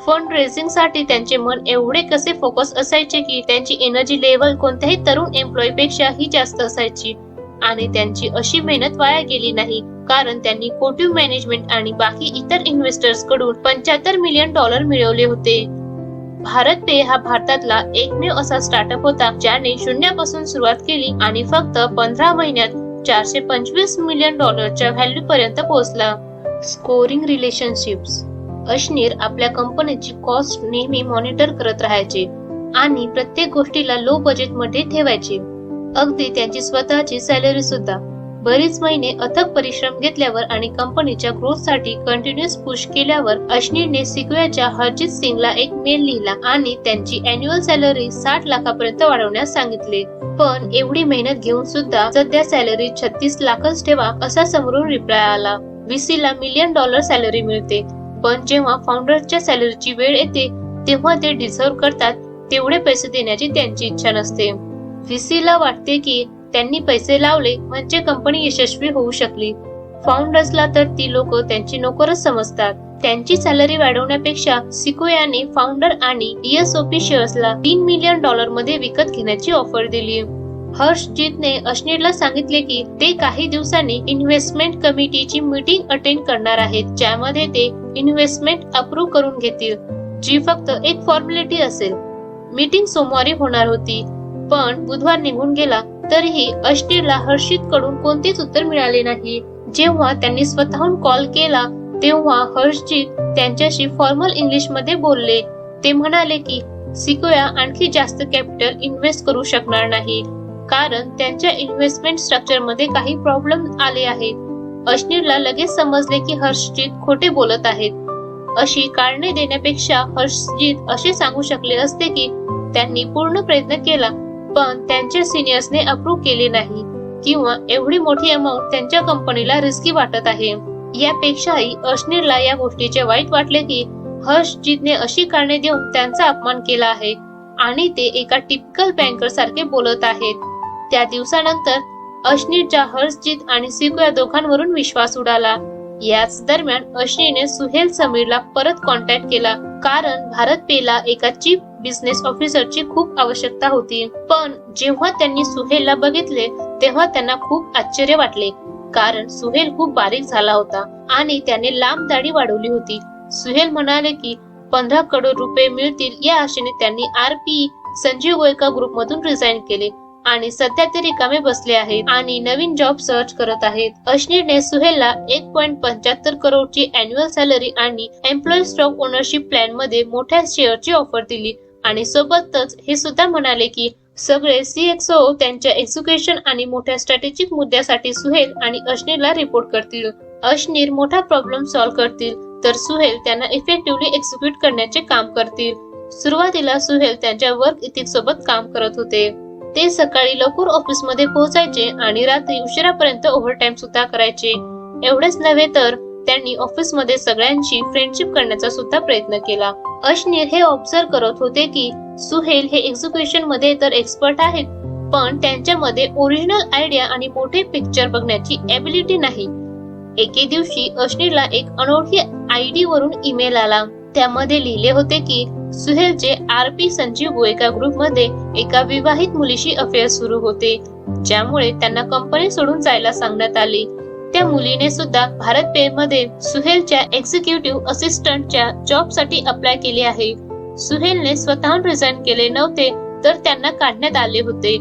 फंड रेझिंग साठी त्यांचे मन एवढे कसे फोकस असायचे की त्यांची एनर्जी लेवल कोणत्याही तरुण एम्प्लॉई पेक्षा ही जास्त असायची. आणि त्यांची अशी मेहनत वाया गेली नाही, कारण त्यांनी कोटिव मॅनेजमेंट आणि बाकी इतर इन्व्हेस्टर्स कडून $75 मिलियन मिळवले होते. भारत पे हा भारतातला एकमेव असा स्टार्टअप होता ज्याने शून्यापासून सुरुवात केली आणि फक्त 15 महिन्यात $425 मिलियन व्हॅल्यू पर्यंत पोहोचला. Scoring relationships. अश्नीर आपल्या कंपनीची कॉस्ट नेहमी मॉनिटर करत राहायचे आणि प्रत्येक गोष्टीला लो बजेट मध्ये ठेवायचे, अगदी त्यांची स्वतःची सॅलरी सुद्धा. बरीच महिने अथक परिश्रम घेतल्यावर आणि कंपनीच्या ग्रोथ साठी कंटिन्युअस पुश केल्यावर अश्नीरने सिक्वेअरच्या हरजित सिंगला एक मेल लिहिला आणि त्यांची अॅन्युअल सॅलरी 60 लाखापर्यंत वाढवण्यास सांगितले. पण एवढी मेहनत घेऊन सुद्धा सध्या सॅलरी 36 लाखच ठेवा असा समोरून रिप्लाय आला. VC ला $1 मिलियन सॅलरी मिळते, पण जेव्हा फाउंडरच्या सॅलरीची वेळ येते तेव्हा ते डिझर्व करतात तेवढे पैसे देण्याची त्यांची इच्छा नसते. VC ला वाटते की त्यांनी पैसे लावले म्हणजे कंपनी यशस्वी होऊ शकली. फाउंडर्सला तर ती लोक त्यांची नोकरच समजतात. त्यांची सॅलरी वाढवण्यापेक्षा सिक्वेअरने फाउंडर आणि ESOP शेअर्सला $3 मिलियन मध्ये विकत घेण्याची ऑफर दिली. हर्षजीतने अश्नीरला सांगितले की ते काही दिवसांनी इन्व्हेस्टमेंट कमिटीची मीटिंग अटेंड करणार आहेत, ज्यामध्ये ते इन्व्हेस्टमेंट अप्रूव्ह करून घेतील, जी फक्त एक फॉर्मॅलिटी असेल. मीटिंग सोमवारी होणार होती, पण बुधवार निघून गेला तरीही अश्नीरला हर्षित कडून कोणतेच उत्तर मिळाले नाही. जेव्हा त्यांनी स्वतःहून कॉल केला तेव्हा हर्षजीत त्यांच्याशी फॉर्मल इंग्लिश मध्ये बोलले. ते म्हणाले की सिक्वेअर आणखी जास्त कॅपिटल इन्व्हेस्ट करू शकणार नाही, कारण त्यांच्या इन्व्हेस्टमेंट स्ट्रक्चर मध्ये काही प्रॉब्लेम आले आहेत. अश्नीरला लगेच समजले की हर्षजीत खोटे बोलत आहेत. अशी कारणे देण्यापेक्षा हर्षजीत असे सांगू शकले असते की त्यांनी पूर्ण प्रयत्न केला, पण त्यांच्या सिनियर्सने अप्रूव्ह केले नाही, किंवा एवढी मोठी अमाउंट त्यांच्या कंपनीला रिस्की वाटत आहे. यापेक्षाही अश्नीरला या गोष्टीचे वाईट वाटले की हर्षजीतने अशी कारणे देऊन त्यांचा अपमान केला आहे आणि ते एका टिपिकल बँकर सारखे बोलत आहेत. त्या दिवसानंतर अश्नीरच्या हर्षजीत आणि सिक्वेअर दोघांवरून विश्वास उडाला. याच दरम्यान अश्नीरने सुहेल समीरला परत कॉन्टॅक्ट केला, कारण भारत पेला एका चीफ बिझनेस ऑफिसरची खूप आवश्यकता होती. पण जेव्हा त्यांनी सुहेलला बघितले तेव्हा त्यांना खूप आश्चर्य वाटले, कारण सुहेल खूप बारीक झाला होता आणि त्याने लांब दाढी वाढवली होती. सुहेल म्हणाले की $15 करोड मिळतील या आशेने त्यांनी RP संजीव गोयका ग्रुप मधून रिझाईन केले आणि सध्या ते रिकामे बसले आहेत आणि नवीन जॉब सर्च करत आहेत. अश्नीरने सुहेलला 1.75 करोडची अॅन्युअल सॅलरी आणि एम्प्लॉई स्टॉक ओनरशिप प्लॅन मध्ये मोठ्या शेअरची ऑफर दिली आणि सोबतच हे सुद्धा म्हणाले की सगळे CXO त्यांच्या एक्झिक्युशन आणि मोठ्या स्ट्रॅटेजिक मुद्द्यासाठी सुहेल आणि अश्नीरला रिपोर्ट करतील. अश्नीर मोठा प्रॉब्लेम सॉल्व्ह करतील तर सुहेल त्यांना इफेक्टिव्हली एक्झिक्यूट करण्याचे काम करतील. सुरुवातीला सुहेल त्यांच्या वर्क इथिक सोबत काम करत होते. ते सकाळी लवकर ऑफिस मध्ये पोहोचायचे आणि रात्री उशिरापर्यंत ओव्हरटाईम सुद्धा करायचे. एवढेच नव्हे तर त्यांनी ऑफिस मध्ये सगळ्यांशी फ्रेंडशिप करण्याचा सुद्धा प्रयत्न केला. अश्नीर हे ऑब्झर्व करत होते की सुहेल हे एक्झिक्युशन मध्ये तर एक्सपर्ट आहेत, पण त्यांच्यामध्ये ओरिजिनल आयडिया आणि मोठे पिक्चर बघण्याची एबिलिटी नाही. एके दिवशी अश्नीरला एक अनोळखी ID वरून ईमेल आला. त्यामध्ये लिहिले होते की सुहेलचे RP संजीव गोयका ग्रुप मध्ये एका विवाहित मुलीशी अफेअर सुरू होते, ज्यामुळे त्यांना कंपनी सोडून जायला सांगण्यात आले. त्या मुलीने सुद्धा भारत पे मध्ये सुहेलच्या एक्झिक्युटिव्ह असिस्टंटच्या जॉब साठी अप्लाय केले आहे. सुहेलने स्वतःहून रिझाईन केले नव्हते तर त्यांना काढण्यात आले होते.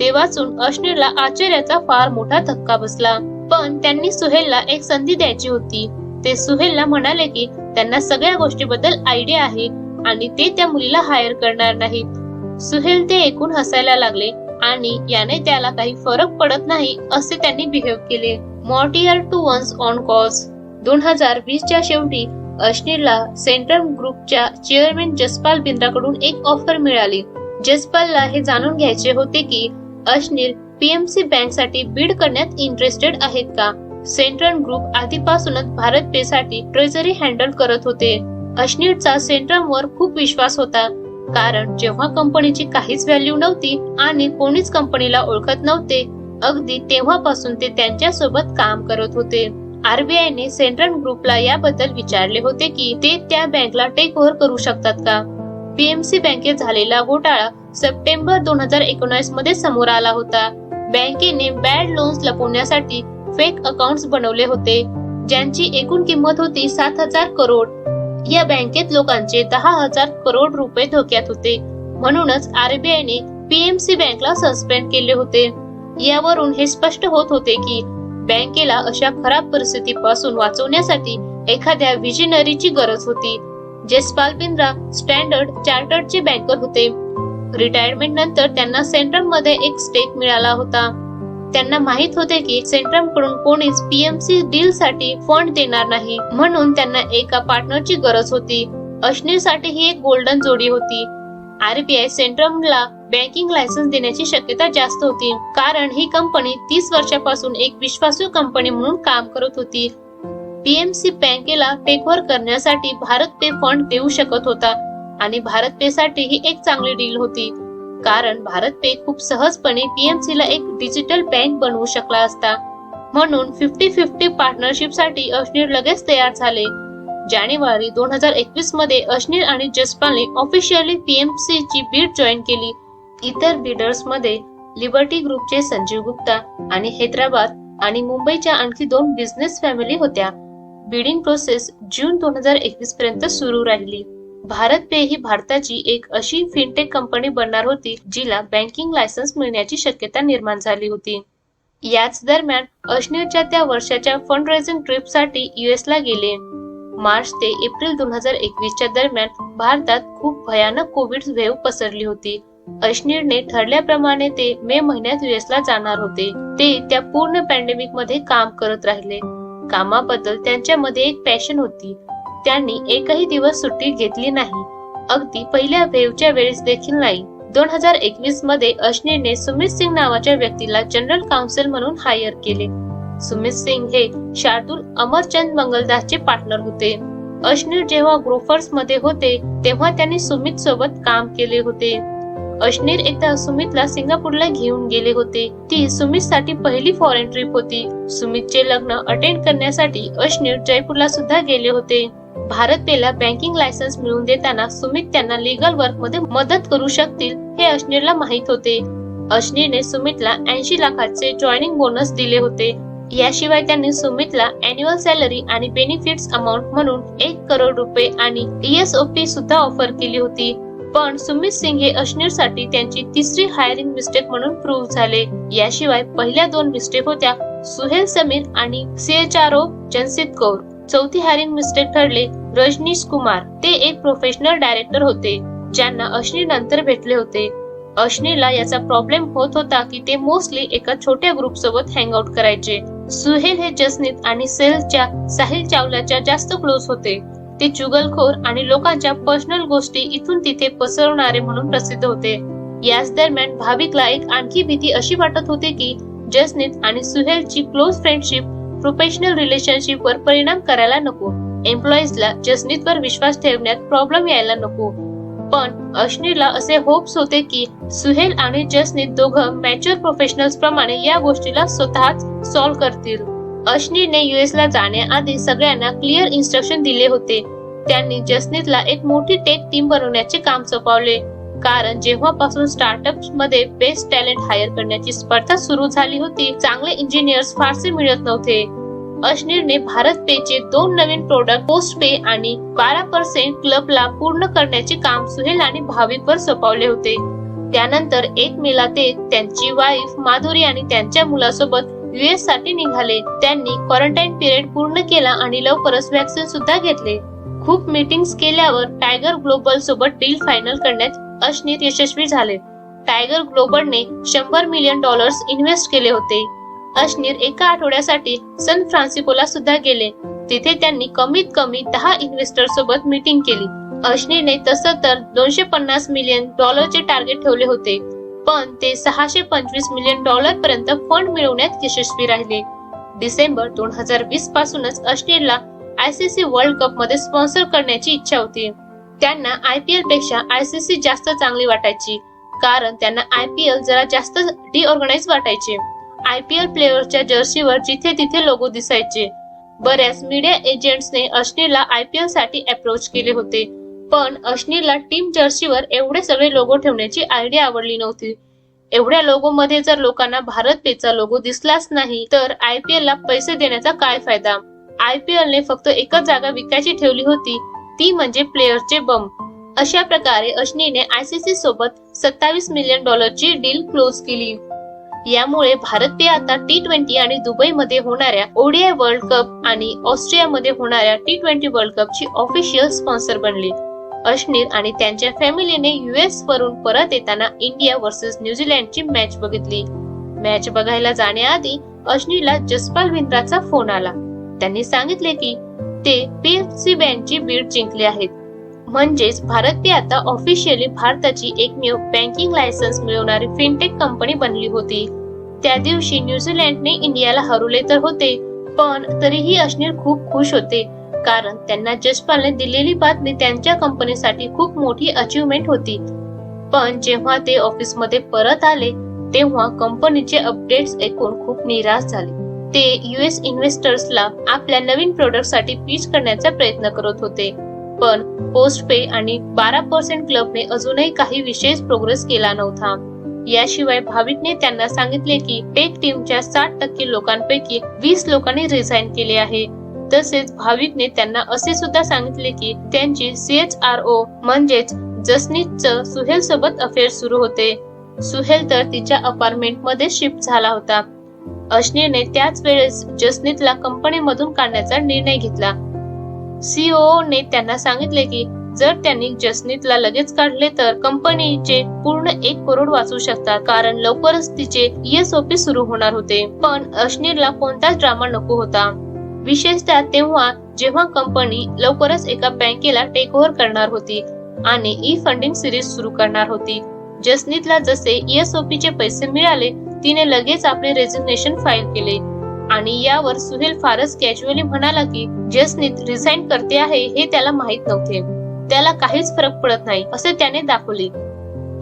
ते वाचून अश्नीरला आश्चर्याचा फार मोठा धक्का बसला. पण त्यांनी सुहेलला एक संधी द्यायची होती. ते सुहेलला म्हणाले की त्यांना सगळ्या गोष्टीबद्दल आयडिया आहे आणि ते त्या मुलीला हायर करणार नाहीत. सुहेल ते ऐकून हसायला लागले आणि याने त्याला काही फरक पडत नाही असे त्यांनी बिहेव केले. मॉर्टियर टू वन्स ऑन कॉज. 2020 च्या शेवटी अश्नीरला सेंट्रल ग्रुपच्या चेअरमॅन जसपाल बिंद्राकडून एक ऑफर मिळाली. जसपालला हे जाणून घ्यायचे होते की अश्नीर PMC बँक साठी बीड करण्यात इंटरेस्टेड आहेत का. सेंट्रल ग्रुप आधीपासूनच भारत पे साठी ट्रेझरी हँडल करत होते. अश्नीरचा सेंट्रल वर खूप विश्वास होता, कारण जेव्हा कंपनीची काहीच व्हॅल्यू नव्हती आणि कोणीच कंपनीला ओळखत नव्हते, अगदी तेव्हापासून ते त्यांच्या सोबत काम करत होते. आरबीआयने सेंट्रल ग्रुपला याबद्दल विचारले होते की ते त्या बँकला टेक ओव्हर करू शकतात का. पीएमसी बँकेत झालेला घोटाळा सप्टेंबर 2019 मध्ये समोर आला होता. बँकेने बॅड लोन्स लपवण्यासाठी फेक अकाउंट्स बनवले होते, ज्यांची एकूण किंमत होती 7,000 करोड. या बँकेत लोकांचे 10,000 करोड रुपये धोक्यात होते. म्हणूनच आरबीआयने पीएमसी बँकला सस्पेंड केले होते. यावरून हे स्पष्ट होत होते की बँकेला अशा खराब परिस्थितीपासून वाचवण्यासाठी एखाद्या विजनरीची गरज होती. जसपाल बिंद्रा स्टँडर्ड चार्टर्डचे बँकर होते. रिटायरमेंट नंतर त्यांना सेंट्रम मध्ये एक स्टेक मिळाला होता. त्यांना माहित होते की सेंट्रम कडून कोणीच पीएमसी डील साठी फंड देणार नाही, म्हणून त्यांना एका पार्टनरची गरज होती. अश्नीर साठी ही एक गोल्डन जोडी होती. आरबीआय सेंट्रमला बँकिंग लायसन्स देण्याची शक्यता जास्त होती, कारण ही कंपनी 30 वर्षापासून एक विश्वासू कंपनी म्हणून काम करत होती. पीएमसी बँकेला टेक ओव्हर करण्यासाठी भारत पे फंड देऊ शकत होता आणि भारत पे साठी ही एक चांगली डील होती, कारण भारत पे खूप सहजपणे पीएमसी ला एक डिजिटल बँक बनवू शकला असता. म्हणून 50-50 पार्टनरशिप साठी अश्नीर लगेच तयार झाले. जानेवारी 2021 मध्ये अश्नीर आणि जसपालने ऑफिशियली पीएमसी ची बीड जॉईन केली. इतर बिडर्स मध्ये लिबर्टी ग्रुपचे संजीव गुप्ता आणि हैदराबाद आणि मुंबईच्या आणखी 2 बिझनेस फॅमिली होत्या. बिडिंग प्रोसेस जून 2021 पर्यंत सुरू राहिली. भारत पे ही भारताची एक अशी फिनटेक कंपनी बनणार होती जिला बँकिंग लायसन्स मिळण्याची शक्यता निर्माण झाली होती. याच दरम्यान अश्नीरच्या त्या वर्षाच्या फंड रेझिंग ट्रिप साठी US ला गेले. मार्च ते एप्रिल 2021 च्या दरम्यान भारतात खूप भयानक कोविड वेव्ह पसरली होती. अश्नीरने ठरल्याप्रमाणे ते मे महिन्यात US ला जाणार होते. ते त्या पूर्ण पॅन्डेमिक मध्ये काम करत राहिले. कामाबद्दल त्यांच्यामध्ये एक पॅशन होती. त्यांनी एकही दिवस सुट्टी घेतली नाही, अगदी पहिल्या वेव्हच्या वेळेस देखील नाही. 2021 मध्ये अश्नीरने सुमित सिंग नावाच्या व्यक्तीला जनरल काउन्सिल म्हणून हायर केले. सुमित सिंग हे शार्दुल अमरचंद मंगलदासचे पार्टनर होते. अश्नीर जेव्हा ग्रोफर्स मध्ये होते तेव्हा त्यांनी सुमित सोबत काम केले होते. अश्नीर एकदा सुमितला सिंगापूरला घेऊन गेले होते. ती सुमित साठी पहिली फॉरेन ट्रिप होती. सुमितचे लग्न अटेंड करण्यासाठी अश्नीर जयपूरला सुद्धा गेले होते. भारत पेला बँकिंग लायसन्स मिळवून देताना सुमित त्यांना लीगल वर्क मध्ये मदत करू शकतील हे अश्नीरला माहित होते. अश्नीरने सुमितला 80 लाखाचे जॉईनिंग बोनस दिले होते. याशिवाय त्यांनी सुमितला अॅन्युअल सॅलरी आणि बेनिफिट्स अमाउंट म्हणून 1 करोड रुपये आणि ESOP सुद्धा ऑफर केली होती. पण सुमित सिंग हे अश्नीर साठी त्यांची तिसरी हायरिंग मिस्टेक म्हणून प्रूव्ह झाले. याशिवाय पहिल्या 2 मिस्टेक होत्या सुहेल समीर आणि CHRO जनसित कौर. चौथी हायरिंग मिस्टेक ठरले रजनीश कुमार. ते एक प्रोफेशनल डायरेक्टर होते ज्यांना अश्नीर नंतर भेटले होते. अश्नीरला याचा प्रॉब्लेम होत होता की ते मोस्टली एका छोट्या ग्रुप सोबत हँग आउट करायचे. सुहेल हे जसनीत आणि सेल्सच्या साहिल चावलाच्या जास्त क्लोज होते. ते चुगलखोर आणि लोकांच्या पर्सनल गोष्टी इथून तिथे पसरवणारे म्हणून प्रसिद्ध होते. याच दरम्यान भाविकला एक आणखी भीती अशी वाटत होती की जसनीत आणि सुहेलची क्लोज फ्रेंडशिप प्रोफेशनल रिलेशनशिप वर परिणाम करायला नको. एम्प्लॉईजला जसनीतवर विश्वास ठेवण्यात प्रॉब्लेम यायला नको. पण अश्नीरला असे होप्स होते की सुहेल आणि जसनीत दोघं मॅच्युअर प्रोफेशनल्स प्रमाणे या गोष्टीला स्वतःच सॉल्व्ह करतील. अश्नीरने US ला जाण्याआधी सगळ्यांना क्लिअर इन्स्ट्रक्शन दिले होते. त्यांनी जसनीतला एक मोठी टेक टीम बनवण्याचे काम सोपवले, कारण जेव्हापासून स्टार्टअप्स मध्ये बेस्ट टॅलेंट हायर करण्याची स्पर्धा सुरू झाली होती, चांगले इंजिनियर्स फारसे मिळत नव्हते. अश्नीरने भारत पेचे 2 नवीन प्रोडक्ट पोस्ट पे आणि 12% क्लबला पूर्ण करण्याचे काम सुहेल आणि भाविकवर सोपवले होते. त्यानंतर 1 मेला ते त्यांची वाईफ माधुरी आणि त्यांच्या मुलासोबत US साठी निघाले. त्यांनी क्वारंटाईन पिरियड पूर्ण केला आणि लवकरच व्हॅक्सिन सुद्धा घेतले. खूप मीटिंग्स केल्यावर टायगर ग्लोबल सोबत डील फायनल करण्यात अश्नीर यशस्वी झाले. टायगर ग्लोबलने $100 मिलियन इन्व्हेस्ट केले होते. अश्नीर एका आठवड्यासाठी सान फ्रान्सिस्कोला सुद्धा गेले. तिथे त्यांनी कमीत कमी 10 इन्व्हेस्टर सोबत मीटिंग केली. अश्नीरने तसं तर $250 मिलियन चे टार्गेट ठेवले होते, पण ते $625 मिलियन पर्यंत फंड मिळवण्यात यशस्वी राहिले. डिसेंबर 2020 पासूनच अश्नीरला ICC वर्ल्ड कप मध्ये स्पॉन्सर करण्याची इच्छा होती. त्यांना IPL पेक्षा ICC जास्त चांगली वाटायची, कारण त्यांना IPL जरा जास्त डिऑर्गनाइज वाटायचे. IPL प्लेयरच्या जर्सीवर जिथे तिथे लोगो दिसायचे. बऱ्याच मीडिया एजंट्सने अश्नीरला IPL साठी अप्रोच केले होते, पण अश्नीरला टीम जर्सीवर एवढे सगळे लोगो ठेवण्याची आयडिया आवडली नव्हती. एवढ्या लोगो मध्ये जर लोकांना भारत पेचा लोगो दिसलाच नाही तर IPL ला पैसे देण्याचा काय फायदा. IPL ने फक्त एकच जागा विकायची ठेवली होती, ती म्हणजे प्लेयरचे बंब. अशा प्रकारे अश्नीरने ICC सोबत $27 मिलियन डील क्लोज केली. यामुळे भारत पे आता T20 आणि दुबईमध्ये होणाऱ्या ODI वर्ल्ड कप आणि ऑस्ट्रेलियामध्ये होणाऱ्या T20 वर्ल्ड कपची ऑफिशियल स्पॉन्सर बनली. अश्नीर आणि त्यांच्या फॅमिलीने US वरून परत येताना इंडिया वर्सेस न्यूझीलंडची मॅच बघितली. मॅच बघायला जाण्याआधी अश्नीरला जसपाल बिंद्राचा फोन आला. त्यांनी सांगितले की ते PFC बँकची बीड जिंकले आहेत. म्हणजेच भारत पे आता ऑफिशियली भारताची एकमेव बँकिंग लायसन्स मिळवणारी फिनटेक कंपनी बनली होती. त्या दिवशी न्यूझीलंडने इंडियाला हरवले तर होते, पण तरीही अश्नीर खूप खुश होते, कारण त्यांना जसपालने दिलेली बातमी त्यांच्या कंपनीसाठी खूप मोठी अचीवमेंट होती. पण जेव्हा ते ऑफिसमध्ये परत आले तेव्हा कंपनीचे अपडेट्स ऐकून खूप निराश झाले. ते US इन्व्हेस्टर्सला आपल्या नवीन प्रोडक्टसाठी पिच करण्याचा प्रयत्न करत होते, पण पोस्ट पे आणि 12% क्लबने अजूनही काही विशेष प्रोग्रेस केला नव्हता. याशिवाय भाविकने त्यांना सांगितले की टेक टीमच्या 60% लोकांपैकी 20 लोकांनी रिझाईन केले आहे. तसेच भाविकने त्यांना असे सुद्धा सांगितले की त्यांची CHRO म्हणजेच जसनीतचं सुहेल सोबत अफेअर सुरू होते. सुहेल तर तिच्या अपार्टमेंट मध्ये शिफ्ट झाला होता. अश्नीरने त्याच वेळेस जसनीतला कंपनीमधून काढण्याचा निर्णय घेतला. CEO ने त्यांना सांगितले की जर त्यांनी जसनीतला लगेच काढले तर कंपनीचे पूर्ण 1 करोड वाचू शकतात, कारण लवकरच तिचे ESOP सुरू होणार होते. पण अश्नीरला कोणताच ड्रामा नको होता, विशेषतः तेव्हा जेव्हा कंपनी लवकरच एका बँकेला टेक ओव्हर करणार होती आणि फंडिंग सिरीज सुरू करणार होती. जसनीतला जसे ESOP चे पैसे मिळाले तिने लगेच आपले रेजिग्नेशन फाईल केले आणि यावर सुहेल फारच कॅज्युअली म्हणाला की जसनीत रिझाईन करते आहे हे त्याला माहित नव्हते, त्याला काहीच फरक पडत नाही असे त्याने दाखवले.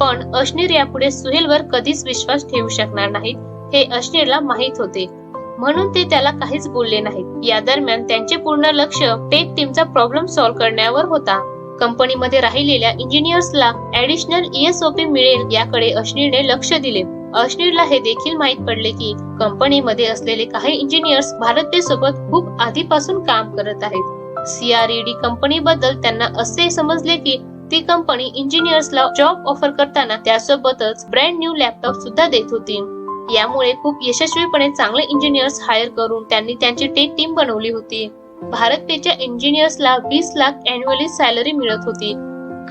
पण अश्नीर यापुढे सुहेलवर कधीच विश्वास ठेवू शकणार नाहीत हे अश्नीरला माहित होते, म्हणून ते त्याला काहीच बोलले नाहीत. या दरम्यान त्यांचे पूर्ण लक्ष टेक टीमचा प्रॉब्लेम सॉल्व्ह करण्यावर होता. कंपनीमध्ये राहिलेल्या इंजिनियर्सला ऍडिशनल ESOP मिळेल याकडे अश्नीरने लक्ष दिले. अश्नीरला हे देखील माहित पडले की कंपनीमध्ये असलेले काही इंजिनियर्स भारत पे सोबत खूप आधीपासून काम करत आहेत. CRED कंपनी बद्दल त्यांना असे समजले की ती कंपनी इंजिनियर्सला जॉब ऑफर करताना त्यासोबतच ब्रँड न्यू लॅपटॉप सुद्धा देत होती. यामुळे खूप यशस्वीपणे चांगले इंजिनियर्स हायर करून त्यांनी त्यांची टेक टीम बनवली होती. भारत पेच्या इंजिनियर्सला 20 लाख अॅन्युअली सॅलरी मिळत होती.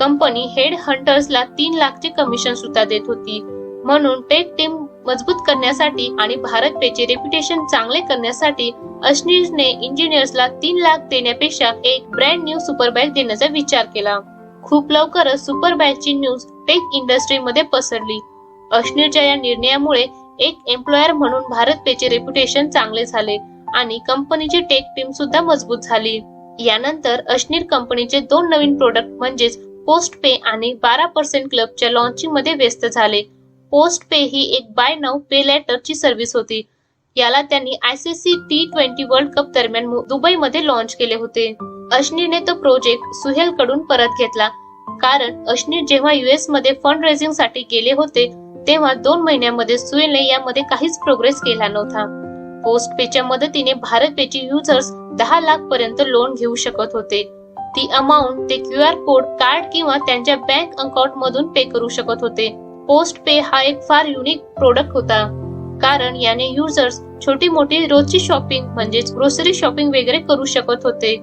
कंपनी हेड हंटर्सला 3 लाखचे कमिशन सुद्धा देत होती. म्हणून टेक टीम मजबूत करण्यासाठी आणि भारत पेचे रेप्युटेशन चांगले करण्यासाठी अश्नीरने इंजिनियर्सला 3 लाख देण्यापेक्षा एक ब्रँड न्यू सुपर बाईक देण्याचा विचार केला. खूप लवकरच सुपर बाईकची न्यूज टेक इंडस्ट्रीमध्ये पसरली. अश्नीरच्या या निर्णयामुळे एक एम्प्लॉयर म्हणून भारत पेचे रेप्युटेशन चांगले झाले आणि कंपनीची टेक टीम सुद्धा मजबूत झाली. यानंतर अश्नीर कंपनीचे 2 नवीन प्रोडक्ट म्हणजेच पोस्ट पे आणि 12% क्लबच्या लॉन्चिंग मध्ये व्यस्त झाले. पोस्ट पे ही एक बाय नाउ पे लेटर ची सर्व्हिस होती. याला त्यांनी ICC T20 वर्ल्ड कप दरम्यान दुबईमध्ये लॉन्च केले होते. अश्नीरने तो प्रोजेक्ट सुहेल कडून परत घेतला, कारण अश्नीर जेव्हा US मध्ये फंड रेझिंग साठी गेले होते तेव्हा 2 महिन्यामध्ये सुहेलने यामध्ये काहीच प्रोग्रेस केला नव्हता. पोस्ट पेच्या मदतीने भारत पेचे युजर्स 10 लाख पर्यंत लोन घेऊ शकत होते. ती अमाउंट ते QR कोड, कार्ड किंवा त्यांच्या बँक अकाउंट मधून पे करू शकत होते. पोस्ट पे हा एक फार युनिक प्रोडक्ट होता, कारण याने युजर्स छोटी मोठी रोजची शॉपिंग म्हणजेच ग्रोसरी शॉपिंग वगैरे करू शकत होते.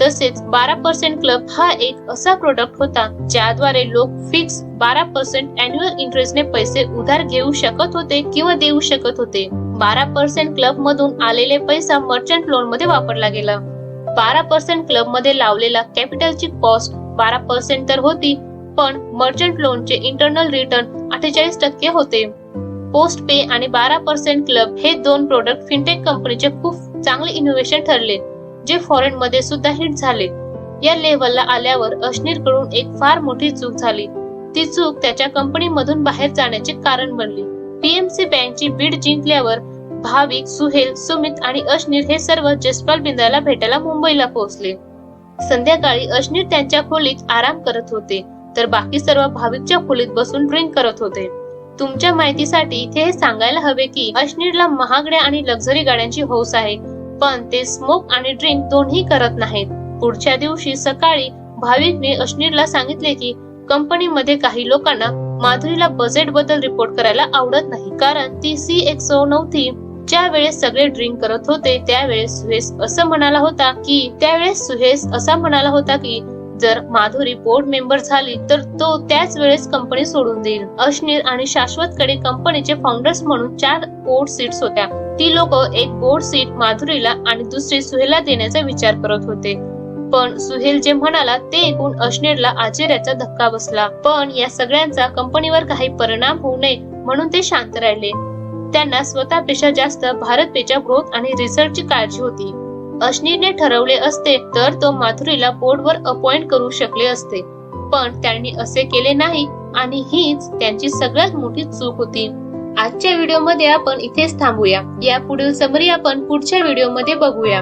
तसेच 12% क्लब हा एक असा प्रोडक्ट होता ज्याद्वारे लोक फिक्स 12% अॅन्युअल इंटरेस्टने पैसे उधार घेऊ शकत होते किंवा देऊ शकत होते. 12% क्लब मधून आलेले पैसा मर्चंट लोन मध्ये वापरला गेला. 12% क्लब मध्ये लावलेला कॅपिटलची कॉस्ट 12% तर होती, पण मर्चंट लोनचे इंटरनल रिटर्न 48% होते. पोस्ट पे आणि 12% क्लब हे 2 प्रोडक्ट फिनटेक कंपनीचे खूप चांगले इनोव्हेशन ठरले, जे फॉरेन मध्ये सुद्धा हिट झाले. या लेव्हलला आल्यावर अश्नीर कडून एक फार मोठी चूक झाली. ती चूक त्याच्या कंपनीमधून बाहेर जाण्याचे कारण बनली. पीएमसी बँकची बीड जिंकल्यावर भाविक, सुहेल, सुमित आणि अश्नीर हे सर्व जसपाल बिंद्राला भेटायला मुंबईला पोहोचले. संध्याकाळी अश्नीर त्यांच्या खोलीत आराम करत होते, तर बाकी सर्व भाविकच्या खोलीत बसून ड्रिंक करत होते. तुमच्या माहितीसाठी इथे हे सांगायला हवे की अश्नीरला महागड्या आणि लक्झरी गाड्यांची हौस आहे, पण ते स्मोक आणि ड्रिंक दोन्ही करत नाहीत. पुढच्या दिवशी सकाळी भाविकने अश्नीरला सांगितले की कंपनीमध्ये काही लोकांना माधुरीला बजेट बद्दल रिपोर्ट करायला आवडत नाही, कारण ती CXO नव्हती. ज्या वेळेस सगळे ड्रिंक करत होते त्यावेळेस सुहेस असा म्हणाला होता की जर माधुरी बोर्ड मेंबर झाली तर तो त्याच वेळेस कंपनी सोडून देईल. अश्नीर आणि शाश्वत कडे कंपनीचे फाउंडर्स म्हणून 4 बोर्ड सीट्स होत्या. ती लोक एक बोर्ड सीट माधुरीला आणि दुसरी सुहेलला देण्याचा विचार करत होते, पण सुहेल जे म्हणाला ते ऐकून अश्नीरला आश्चर्याचा धक्का बसला. पण या सगळ्यांचा कंपनीवर काही परिणाम होऊ नये म्हणून ते शांत राहिले. त्यांना स्वतःपेक्षा जास्त भारत पेच्या ग्रोथ आणि रिसर्चची काळजी होती. अश्नीरने ठरवले असते तर तो माधुरीला बोर्डवर अपॉइंट करू शकले असते, पण त्यांनी असे केले नाही आणि हीच त्यांची सगळ्यात मोठी चूक होती. आजच्या व्हिडिओमध्ये आपण इथेच थांबूया. या पुढील समरी आपण पुढच्या व्हिडिओमध्ये बघूया.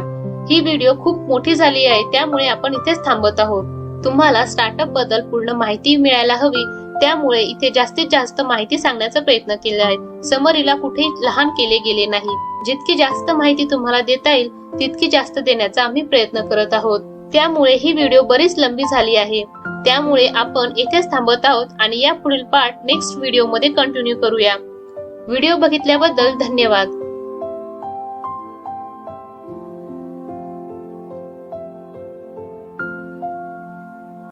ही व्हिडिओ खूप मोठी झाली आहे, त्यामुळे आपण इथेच थांबत आहोत. तुम्हाला स्टार्टअप बद्दल पूर्ण माहिती मिळायला हवी, त्यामुळे इथे जास्तीत जास्त माहिती सांगण्याचा प्रयत्न केला आहे. समरीला कुठेही लहान केले गेले नाही. जितकी जास्त माहिती तुम्हाला देता येईल तितकी जास्त देण्याचा आम्ही प्रयत्न करत आहोत. त्यामुळे ही व्हिडिओ बरीच लंबी झाली आहे, त्यामुळे आपण इथेच थांबत आहोत आणि या पुढील पार्ट नेक्स्ट व्हिडिओ मध्ये कंटिन्यू करूया. व्हिडिओ बघितल्याबद्दल धन्यवाद.